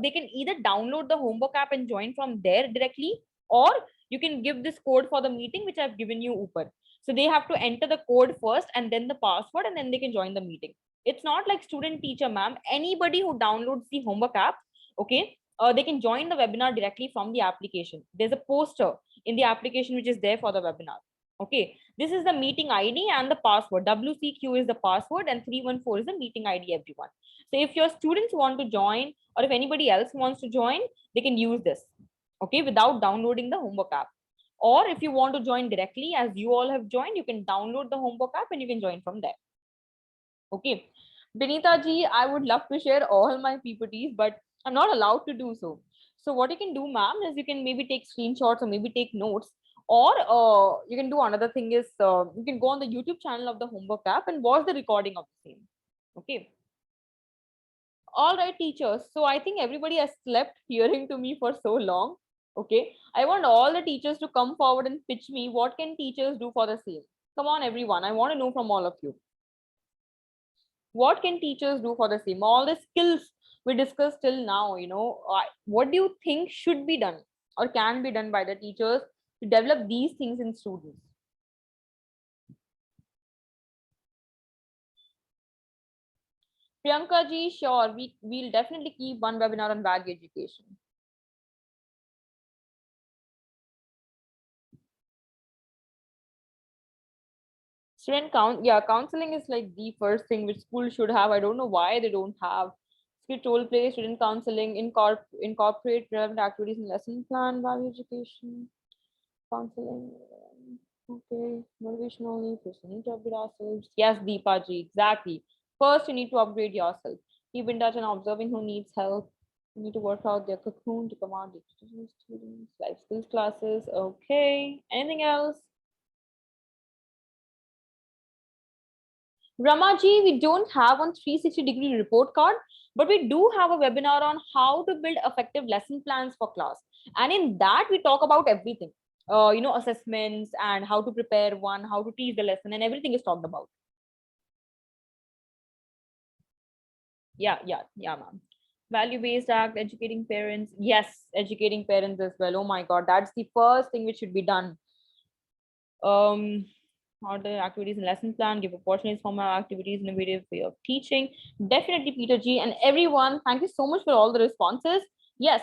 they can either download the homework app and join from there directly, or you can give this code for the meeting, which I've given you upper. So they have to enter the code first and then the password, and then they can join the meeting. It's not like student teacher, ma'am. Anybody who downloads the homework app, okay, they can join the webinar directly from the application. There's a poster in the application which is there for the webinar. Okay, this is the meeting ID and the password. WCQ is the password and 314 is the meeting ID, everyone. So if your students want to join, or if anybody else wants to join, they can use this, okay, without downloading the homework app. Or if you want to join directly, as you all have joined, you can download the homework app and you can join from there. Okay, Benita ji, I would love to share all my PPTs, but I'm not allowed to do so. So what you can do, ma'am, is you can maybe take screenshots or maybe take notes, or you can do another thing is you can go on the YouTube channel of the homework app and watch the recording of the same. Okay. All right, teachers. So I think everybody has slept hearing to me for so long. Okay. I want all the teachers to come forward and pitch me what can teachers do for the same. Come on, everyone. I want to know from all of you. What can teachers do for the same? All the skills we discussed till now, what do you think should be done or can be done by the teachers to develop these things in students? Priyanka ji, sure, we'll definitely keep one webinar on value education. Counseling is like the first thing which school should have. I don't know why they don't have. Skit role play, student counseling, incorporate relevant activities in lesson plan, value education, counseling. Okay, motivation only. First, we need to upgrade ourselves. Yes, Deepa ji, exactly. First, you need to upgrade yourself. Keep in touch and observing who needs help. You need to work out their cocoon to command the students, life skills classes. Okay. Anything else? Ramaji, we don't have on 360-degree report card, but we do have a webinar on how to build effective lesson plans for class. And in that, we talk about everything, assessments and how to prepare one, how to teach the lesson, and everything is talked about. Yeah, ma'am. Value-based act, educating parents. Yes, educating parents as well. Oh my God, that's the first thing which should be done. Order activities and lesson plan, give opportunities for my activities, innovative way of teaching. Definitely, Peter G. And everyone, thank you so much for all the responses. Yes.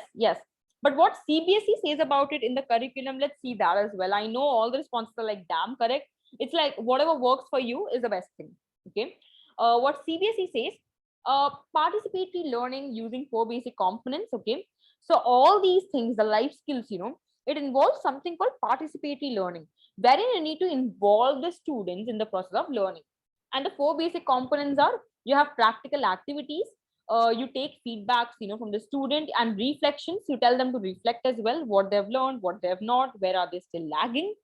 But what CBSE says about it in the curriculum, let's see that as well. I know all the responses are like damn correct. It's like whatever works for you is the best thing. Okay. What CBSE says, participatory learning using 4 basic components. Okay. So all these things, the life skills, it involves something called participatory learning, wherein you need to involve the students in the process of learning. And the 4 basic components are, you have practical activities, you take feedbacks, from the student, and reflections. You tell them to reflect as well, what they've learned, what they have not, where are they still lagging.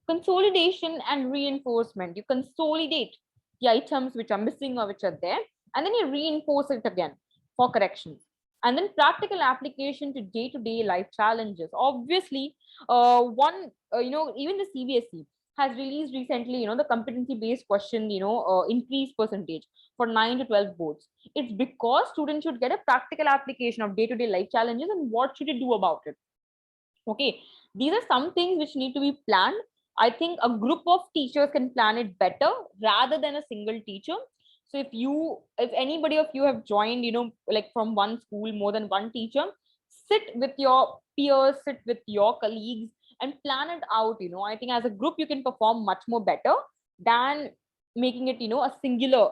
Consolidation and reinforcement. You consolidate the items which are missing or which are there, and then you reinforce it again for corrections. And then practical application to day-to-day life challenges. Obviously, even the CBSE has released recently, the competency-based question, increase percentage for 9 to 12 boards. It's because students should get a practical application of day-to-day life challenges and what should they do about it. Okay, these are some things which need to be planned. I think a group of teachers can plan it better rather than a single teacher. So if anybody of you have joined, like from one school, more than one teacher, sit with your peers, sit with your colleagues and plan it out. I think as a group you can perform much more better than making it, a singular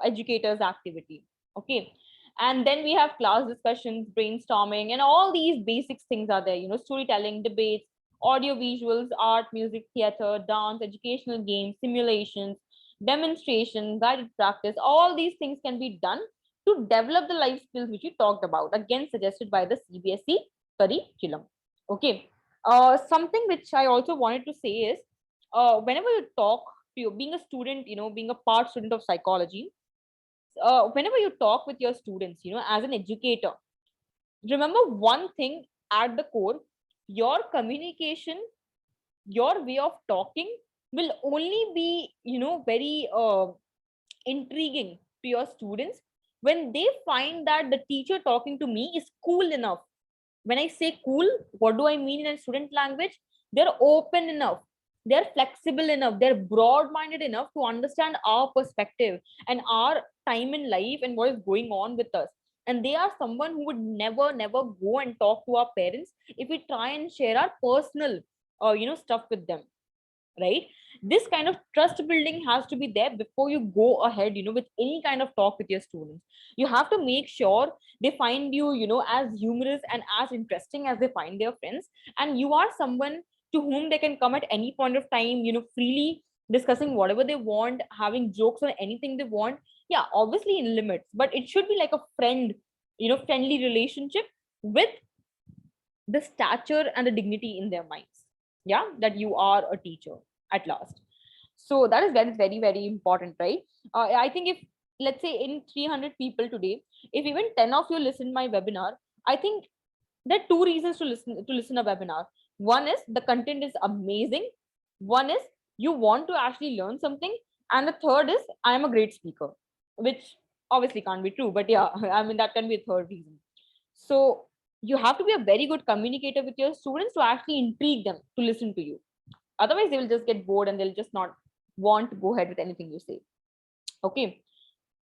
educator's activity. Okay, and then we have class discussions, brainstorming, and all these basic things are there, storytelling, debates, audio visuals, art, music, theater, dance, educational games, simulations, demonstrations, guided practice. All these things can be done to develop the life skills which we talked about, again suggested by the CBSE curriculum. Okay. Something which I also wanted to say is, whenever you talk to you, being a student, being a part student of psychology, whenever you talk with your students, as an educator, remember one thing at the core: your communication, your way of talking will only be, very intriguing to your students when they find that the teacher talking to me is cool enough. When I say cool, what do I mean in student language? They're open enough, they're flexible enough, they're broad minded enough to understand our perspective and our time in life and what is going on with us. And they are someone who would never go and talk to our parents if we try and share our personal stuff with them, right? This kind of trust building has to be there before you go ahead, with any kind of talk with your students. You have to make sure they find you, as humorous and as interesting as they find their friends, and you are someone to whom they can come at any point of time, freely discussing whatever they want, having jokes on anything they want. Yeah, obviously in limits, but it should be like a friend, friendly relationship with the stature and the dignity in their minds, yeah, that you are a teacher at last. So that is very important, right? I think if, let's say, in 300 people today, if even 10 of you listen my webinar, I think there are two reasons to listen a webinar. One is the content is amazing, one is you want to actually learn something, and the third is I am a great speaker, which obviously can't be true, but yeah, I mean, that can be a third reason. So you have to be a very good communicator with your students to actually intrigue them to listen to you. Otherwise, they will just get bored and they'll just not want to go ahead with anything you say. Okay.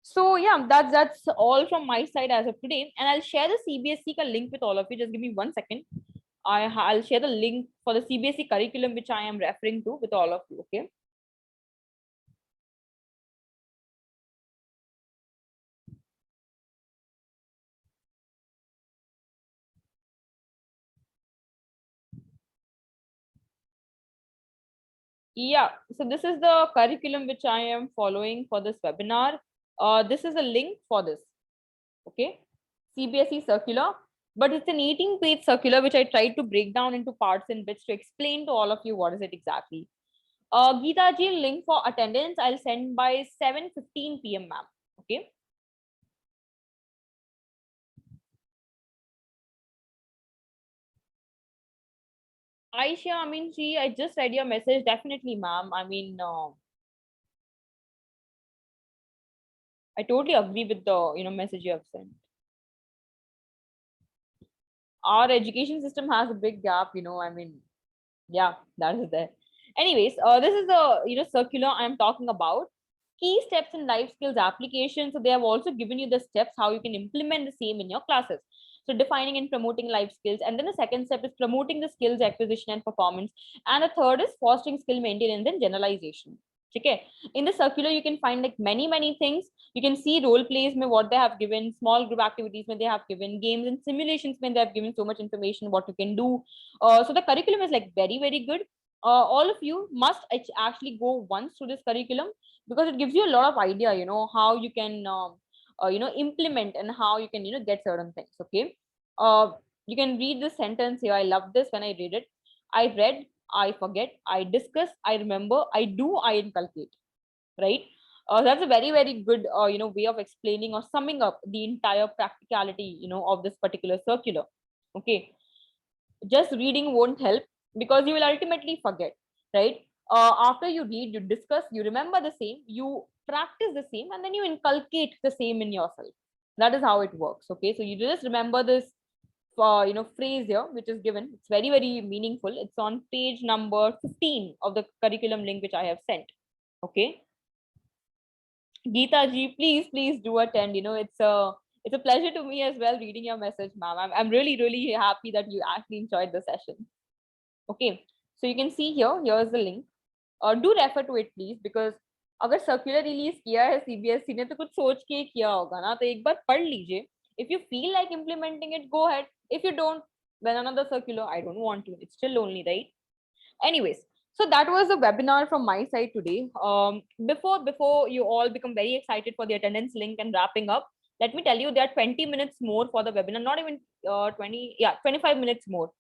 So yeah, that's all from my side as of today. And I'll share the CBSE ka link with all of you. Just give me 1 second. I'll share the link for the CBSE curriculum which I am referring to with all of you. Okay. Yeah, so this is the curriculum which I am following for this webinar. This is a link for this. Okay, CBSE circular, but it's an 18-page circular which I tried to break down into parts and bits to explain to all of you what is it exactly. Geeta ji, link for attendance I'll send by 7:15 p.m. ma'am. Okay. Aisha, I mean, I just read your message. Definitely, ma'am. I mean, I totally agree with the message you have sent. Our education system has a big gap. I mean, yeah, that is there. Anyways, this is the circular I'm talking about. Key steps in life skills application. So they have also given you the steps how you can implement the same in your classes. So defining and promoting life skills, and then the second step is promoting the skills acquisition and performance, and the third is fostering skill maintenance and generalization. Okay. In the circular, you can find like many things. You can see role plays mein what they have given, small group activities when they have given, games and simulations when they have given so much information what you can do. So the curriculum is like very good. All of you must actually go once through this curriculum because it gives you a lot of idea, how you can implement and how you can get certain things. Okay. You can read this sentence here. I love this when I read it. I read, I forget, I discuss, I remember, I do, I inculcate. Right. That's a very good way of explaining or summing up the entire practicality of this particular circular. Okay. Just reading won't help because you will ultimately forget, right? After you read, you discuss, you remember the same, you practice the same, and then you inculcate the same in yourself. That is how it works. Okay, so you just remember this phrase here which is given. It's very meaningful. It's on page number 15 of the curriculum link which I have sent. Okay. Geeta ji, please do attend. It's a pleasure to me as well reading your message, ma'am. I'm really happy that you actually enjoyed the session. Okay, so you can see here's the link. Do refer to it please, because अगर circular release किया है CBSE ने तो कुछ सोच के ही किया होगा ना, तो एक बार पढ़ लीजिए. If you feel like implementing it, go ahead. If you don't, then another circular. I don't want to. It's still lonely, right? Anyways, so that was the webinar from my side today. Before you all become very excited for the attendance link and wrapping up, Let me tell you, there are 20 minutes more for the webinar, not even 20, yeah, 25 minutes more.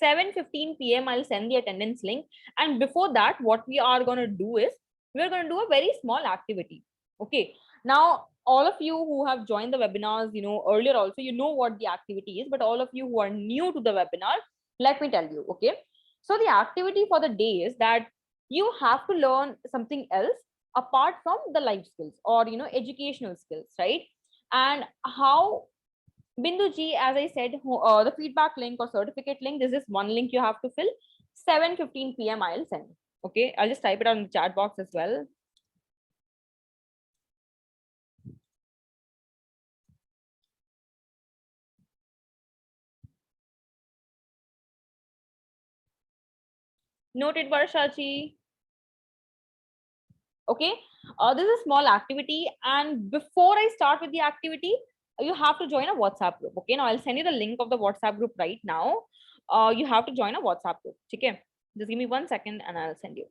7:15 p.m. I'll send the attendance link. And before that, what we are going to do is we're going to do a very small activity. Okay. Now, all of you who have joined the webinars, earlier also, you know what the activity is, but all of you who are new to the webinar, let me tell you. Okay. So the activity for the day is that you have to learn something else apart from the life skills or, educational skills, right? And how Bindu ji, as I said, the feedback link or certificate link, this is one link you have to fill. 7:15 p.m. I'll send. Okay, I'll just type it on the chat box as well. Noted, Varsha ji. Okay, this is a small activity, and before I start with the activity, you have to join a WhatsApp group. Okay, now I'll send you the link of the WhatsApp group right now. You have to join a WhatsApp group. Okay, just give me 1 second and I'll send you.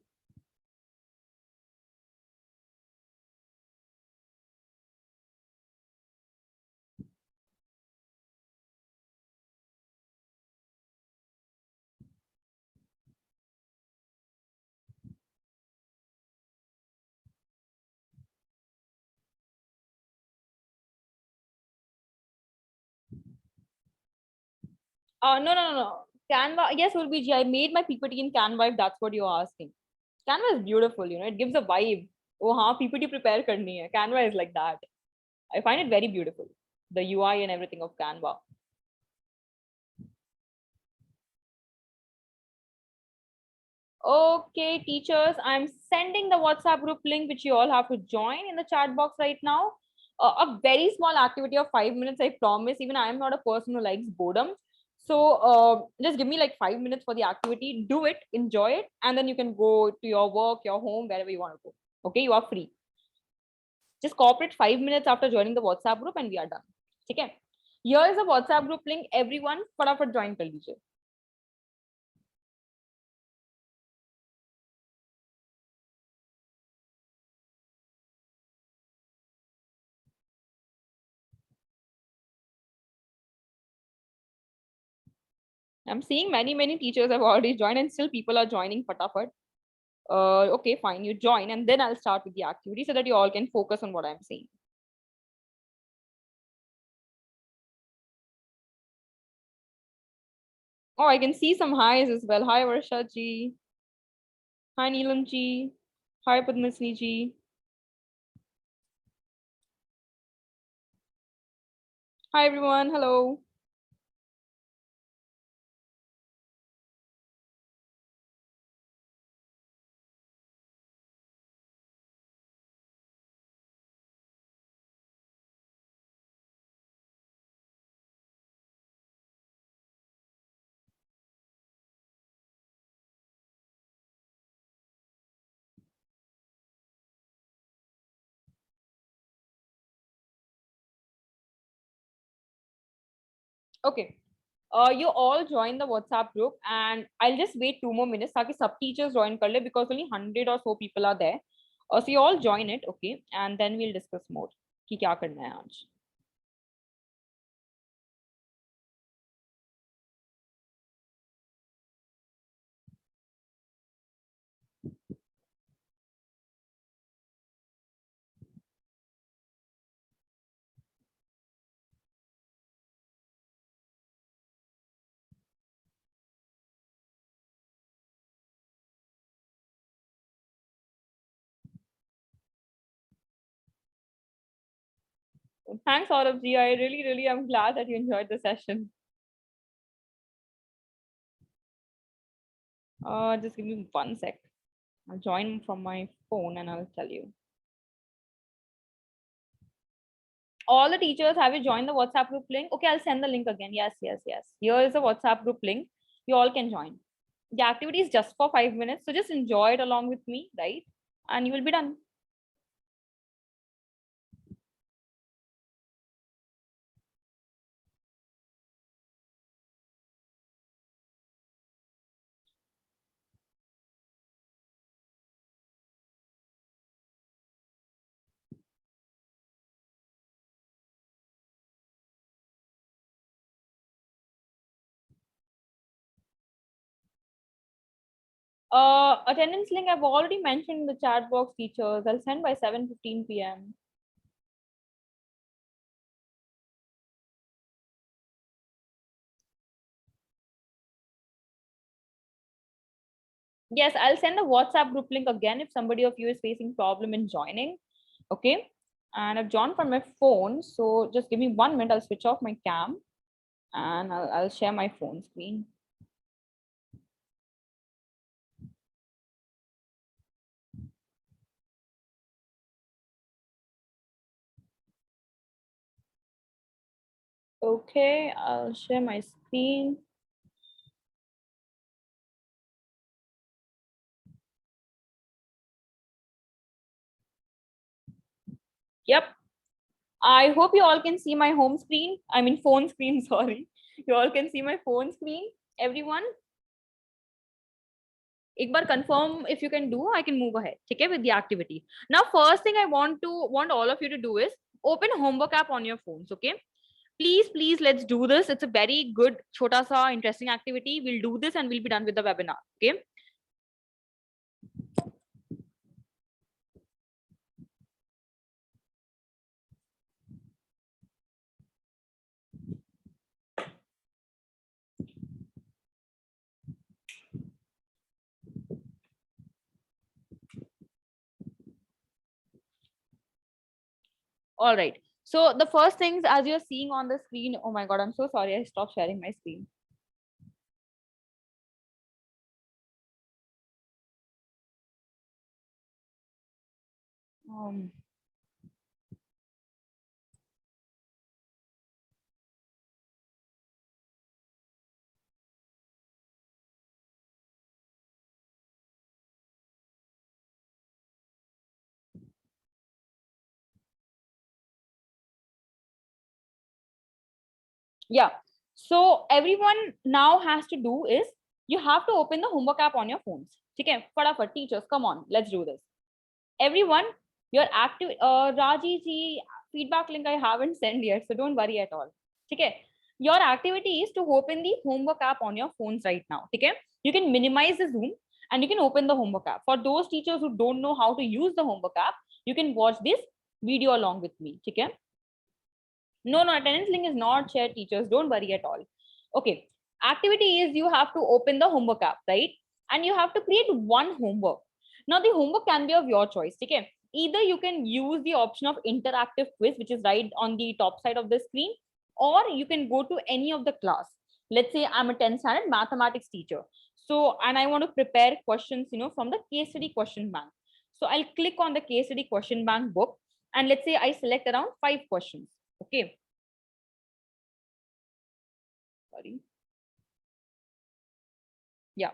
No. Canva, yes, Urbiji, I made my PPT in Canva if that's what you're asking. Canva is beautiful, it gives a vibe. Oh, हाँ, PPT prepare करनी है. Canva is like that. I find it very beautiful. The UI and everything of Canva. Okay, teachers, I'm sending the WhatsApp group link, which you all have to join in the chat box right now. A very small activity of 5 minutes, I promise. Even I am not a person who likes boredom. So just give me like 5 minutes for the activity. Do it, enjoy it, and then you can go to your work, your home, wherever you want to go. Okay, you are free. Just cooperate 5 minutes after joining the WhatsApp group, and we are done. Okay. Here is a WhatsApp group link. Everyone, फटाफट join कर लीजिए. I'm seeing many teachers have already joined, and still people are joining फटाफट. Okay, fine. You join, and then I'll start with the activity so that you all can focus on what I'm saying. Oh, I can see some highs as well. Hi, Varsha ji. Hi, Neelam ji. Hi, Padmasni ji. Hi, everyone. Hello. Okay. You all join the WhatsApp group, and I'll just wait 2 more minutes ताकि सब teachers join कर ले, because only 100 or so people are there. So you all join it, okay, and then we'll discuss more कि क्या करना है आज. Thanks, Saurabh ji. I really am glad that you enjoyed the session. Just give me 1 sec. I'll join from my phone and I'll tell you. All the teachers, have you joined the WhatsApp group link? Okay, I'll send the link again. Yes. Here is the WhatsApp group link. You all can join. The activity is just for 5 minutes, so just enjoy it along with me, right? And you will be done. Attendance link I've already mentioned in the chat box, teachers. I'll send by 7:15 p.m. Yes, I'll send the WhatsApp group link again if somebody of you is facing problem in joining. Okay. And I've joined from my phone. So just give me 1 minute. I'll switch off my cam and I'll share my phone screen. Okay, I'll share my screen. Yep. I hope you all can see my home screen. I mean phone screen, sorry. You all can see my phone screen. Everyone, एक बार confirm if you can do, I can move ahead. Okay, with the activity. Now, first thing I want all of you to do is open homework app on your phones. Okay. Please, let's do this. It's a very good, chota sa, interesting activity. We'll do this and we'll be done with the webinar. Okay. All right. So the first things as you're seeing on the screen, oh my God, I'm so sorry. I stopped sharing my screen. Yeah. So everyone now has to do is you have to open the homework app on your phones. Okay, for teachers, come on, let's do this. Everyone, your active Raji ji feedback link I haven't sent yet, so don't worry at all. Okay, your activity is to open the homework app on your phones right now. Okay, you can minimize the zoom and you can open the homework app. For those teachers who don't know how to use the homework app, you can watch this video along with me. Okay. No, attendance link is not shared, teachers. Don't worry at all. Okay. Activity is you have to open the homework app, right? And you have to create one homework. Now, the homework can be of your choice. Okay. Either you can use the option of interactive quiz, which is right on the top side of the screen, or you can go to any of the class. Let's say I'm a 10th standard mathematics teacher. So, and I want to prepare questions, from the case study question bank. So I'll click on the case study question bank book. And let's say I select around 5 questions. Okay. Sorry. Yeah.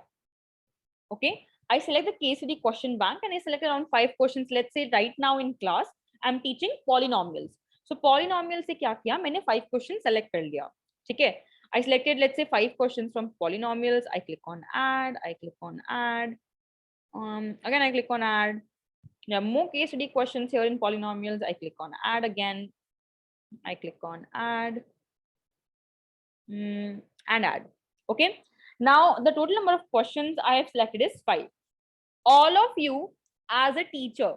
Okay. I select the case study question bank and I select around 5 questions. Let's say right now in class, I'm teaching polynomials. So polynomial से क्या किया? मैंने 5 questions select कर लिया. ठीक है? I selected, let's say 5 questions from polynomials. I click on add. I click on add. Again, I click on add. There are more case study questions here in polynomials. I click on add again. I click on add. And add. Okay. Now the total number of questions I have selected is 5. All of you as a teacher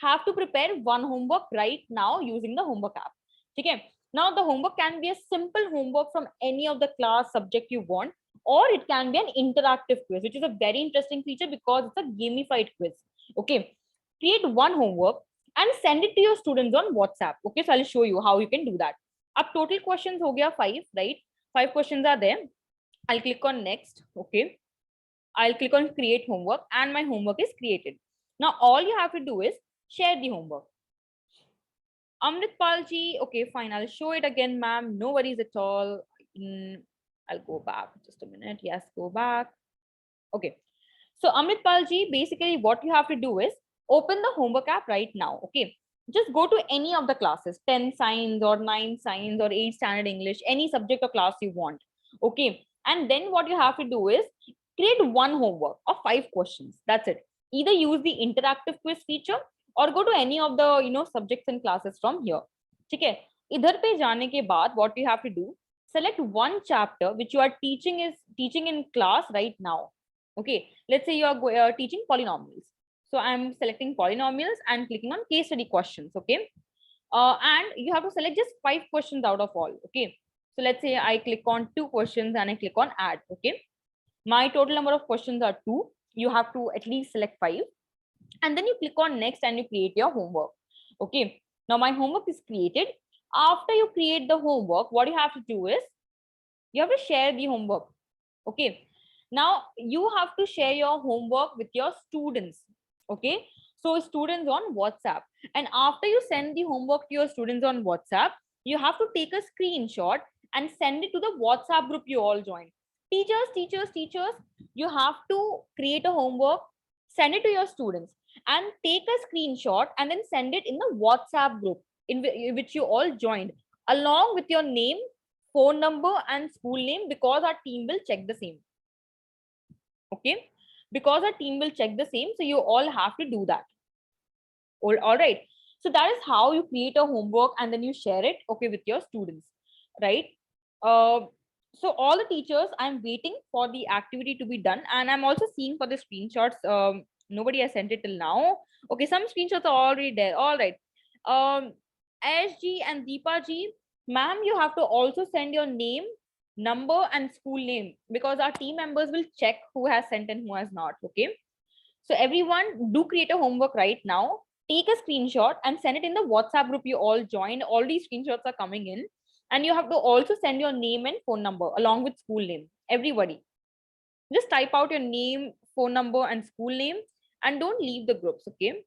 have to prepare one homework right now using the homework app. Okay. Now the homework can be a simple homework from any of the class subject you want, or it can be an interactive quiz, which is a very interesting feature because it's a gamified quiz. Okay. Create one homework and send it to your students on WhatsApp. Okay. So I'll show you how you can do that. Up total questions ho gaya 5, right? 5 questions are there. I'll click on next. Okay. I'll click on create homework and my homework is created. Now all you have to do is share the homework. Amritpal ji, okay, fine. I'll show it again, ma'am. No worries at all. I'll go back just a minute. Yes, go back. Okay. So Amritpal ji, basically what you have to do is open the homework app right now. Okay. Just go to any of the classes, 10 science or 9 science or 8 standard English, any subject or class you want. Okay. And then what you have to do is create one homework of 5 questions. That's it. Either use the interactive quiz feature or go to any of the subjects and classes from here. Okay. इधर पे जाने के बाद what you have to do, select one chapter which you are teaching in class right now. Okay, let's say you are teaching polynomials. So I'm selecting polynomials and clicking on case study questions. Okay, and you have to select just 5 questions out of all. Okay, so let's say I click on 2 questions and I click on add. Okay, my total number of questions are 2. You have to at least select 5, and then you click on next and you create your homework. Okay, now my homework is created. After you create the homework, what you have to do is you have to share the homework. Okay, now you have to share your homework with your students. Okay, so students on WhatsApp, and after you send the homework to your students on WhatsApp, you have to take a screenshot and send it to the WhatsApp group you all joined. Teachers, you have to create a homework, send it to your students, and take a screenshot and then send it in the WhatsApp group in which you all joined, along with your name, phone number and school name, because our team will check the same. Okay, because our team will check the same, so you all have to do that. All right, so that is how you create a homework and then you share it, okay, with your students, right? So all the teachers, I'm waiting for the activity to be done, and I'm also seeing for the screenshots. Nobody has sent it till now. Okay, some screenshots are already there. All right. SG and Deepa ji, ma'am, you have to also send your name, number and school name, because our team members will check who has sent and who has not. Okay, so everyone do create a homework right now, take a screenshot and send it in the WhatsApp group you all joined. All these screenshots are coming in, and you have to also send your name and phone number along with school name. Everybody just type out your name, phone number and school name, and don't leave the groups. Okay,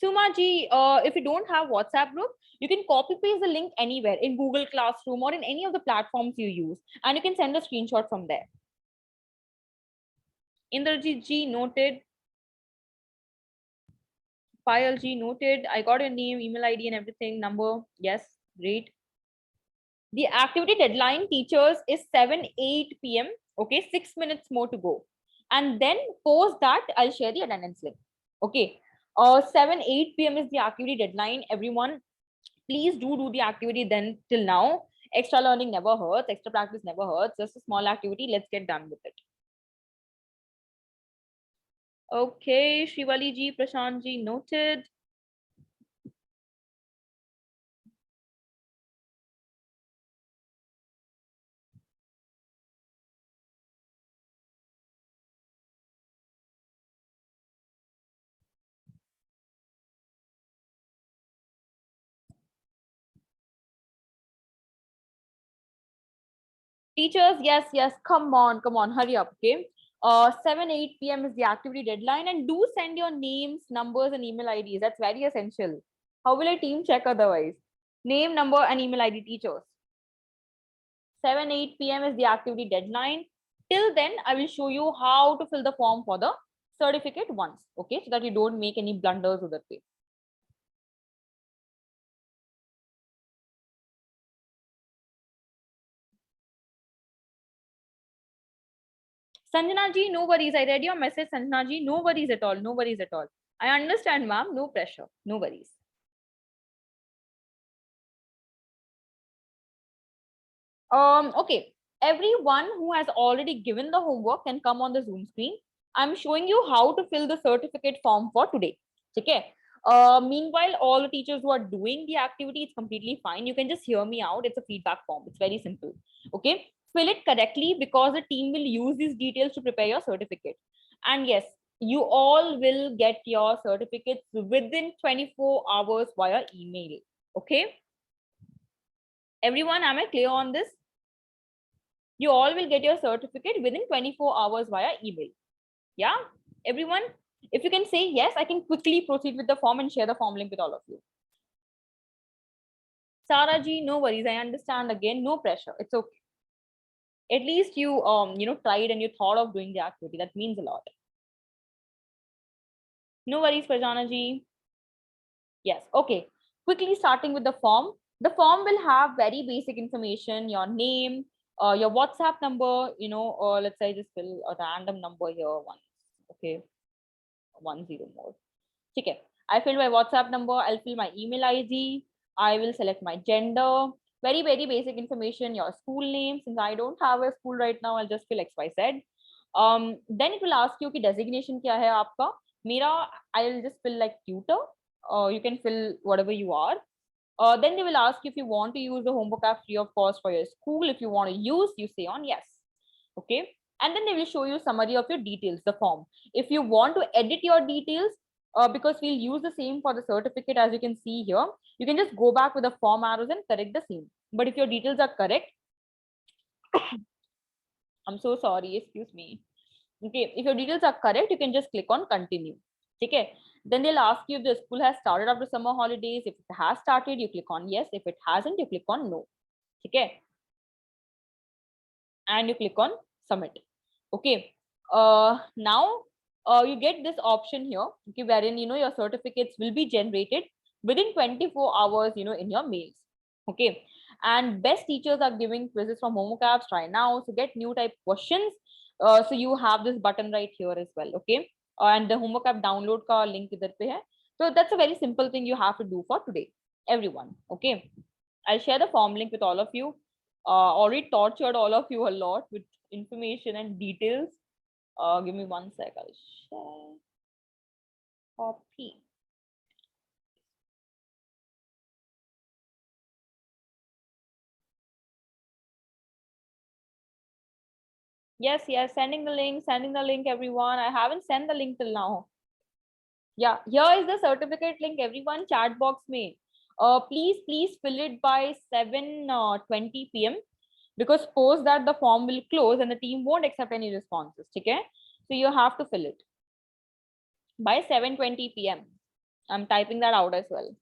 Sumaji, if you don't have WhatsApp group, you can copy paste the link anywhere in Google Classroom or in any of the platforms you use, and you can send a screenshot from there. Indrajit ji, noted. Payal ji, noted. I got your name, email ID and everything, number. Yes, great. The activity deadline, teachers, is 7-8 p.m. Okay, 6 minutes more to go. And then post that, I'll share the attendance link. Okay, 7-8 p.m. is the activity deadline. Everyone, please do the activity then till now. Extra learning never hurts, extra practice never hurts. Just a small activity, let's get done with it. Okay, Shivali ji, Prashant ji, noted. Teachers, yes, come on, hurry up. Okay, 7-8 p.m. is the activity deadline, and do send your names, numbers and email IDs. That's very essential. How will a team check otherwise? Name, number and email ID, teachers. 7-8 p.m. is the activity deadline. Till then, I will show you how to fill the form for the certificate once. Okay, so that you don't make any blunders with the way. Sanjana ji, no worries. I read your message, Sanjana ji. No worries at all. No worries at all. I understand, ma'am. No pressure. No worries. Okay. Everyone who has already given the homework can come on the Zoom screen. I'm showing you how to fill the certificate form for today. Okay. Meanwhile, all the teachers who are doing the activity, it's completely fine. You can just hear me out. It's a feedback form. It's very simple. Okay. Fill it correctly because the team will use these details to prepare your certificate. And yes, you all will get your certificates within 24 hours via email. Okay. Everyone, am I clear on this? You all will get your certificate within 24 hours via email. Yeah, everyone, if you can say yes, I can quickly proceed with the form and share the form link with all of you. Sarah ji, no worries. I understand. Again, no pressure. It's okay. At least you tried and you thought of doing the activity. That means a lot. No worries, Prajana ji. Yes. Okay. Quickly starting with the form. The form will have very basic information: your name, your WhatsApp number. Let's say I just fill a random number here once. Okay, 10 more. Okay, I fill my WhatsApp number. I'll fill my email ID. I will select my gender. Very, very basic information, your school name. Since I don't have a school right now, I'll just fill XYZ. Then it will ask you कि designation क्या है आपका. मेरा, I'll just fill like tutor. You can fill whatever you are. Then they will ask you if you want to use the homework app free of cost for your school. If you want to use, you say on yes. Okay. And then they will show you summary of your details, the form. If you want to edit your details, because we'll use the same for the certificate, as you can see here, you can just go back with the form arrows and correct the same. But if your details are correct, I'm so sorry, excuse me. Okay, if your details are correct, you can just click on continue. Okay. Then they'll ask you if the school has started after summer holidays. If it has started, you click on yes. If it hasn't, you click on no. Okay. And you click on submit. Okay. Now you get this option here, okay, wherein your certificates will be generated within 24 hours, in your mails. Okay. And best teachers are giving quizzes from homework apps right now. So get new type questions. So you have this button right here as well. Okay. And the homework app download ka link idhar pe hai. So that's a very simple thing you have to do for today, everyone. Okay. I'll share the form link with all of you. Already tortured all of you a lot with information and details. Give me 1 sec. I'll share. Copy. Yes, sending the link, everyone. I haven't sent the link till now. Yeah, here is the certificate link, everyone. Chat box में. Please fill it by 7:20 p.m. because post that the form will close and the team won't accept any responses. Okay, so you have to fill it by 7:20 p.m. I'm typing that out as well.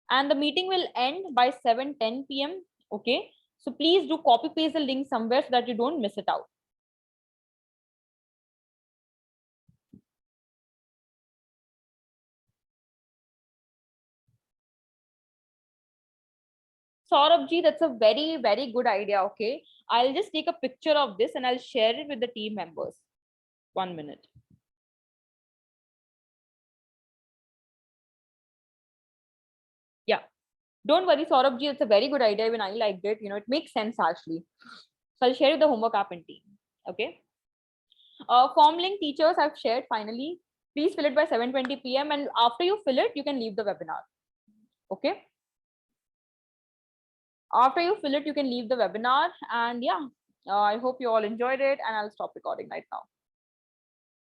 And the meeting will end by 7:10 p.m. Okay, so please do copy paste the link somewhere so that you don't miss it out. Saurabh ji, that's a very, very good idea. Okay, I'll just take a picture of this and I'll share it with the team members. 1 minute. Yeah, don't worry, Saurabh ji, it's a very good idea. Even I liked it. It makes sense actually. So I'll share you the homework app and team. Okay. Form link teachers I've shared finally. Please fill it by 7:20 p.m. and after you fill it, you can leave the webinar. Okay. After you fill it, you can leave the webinar. And yeah, I hope you all enjoyed it and I'll stop recording right now.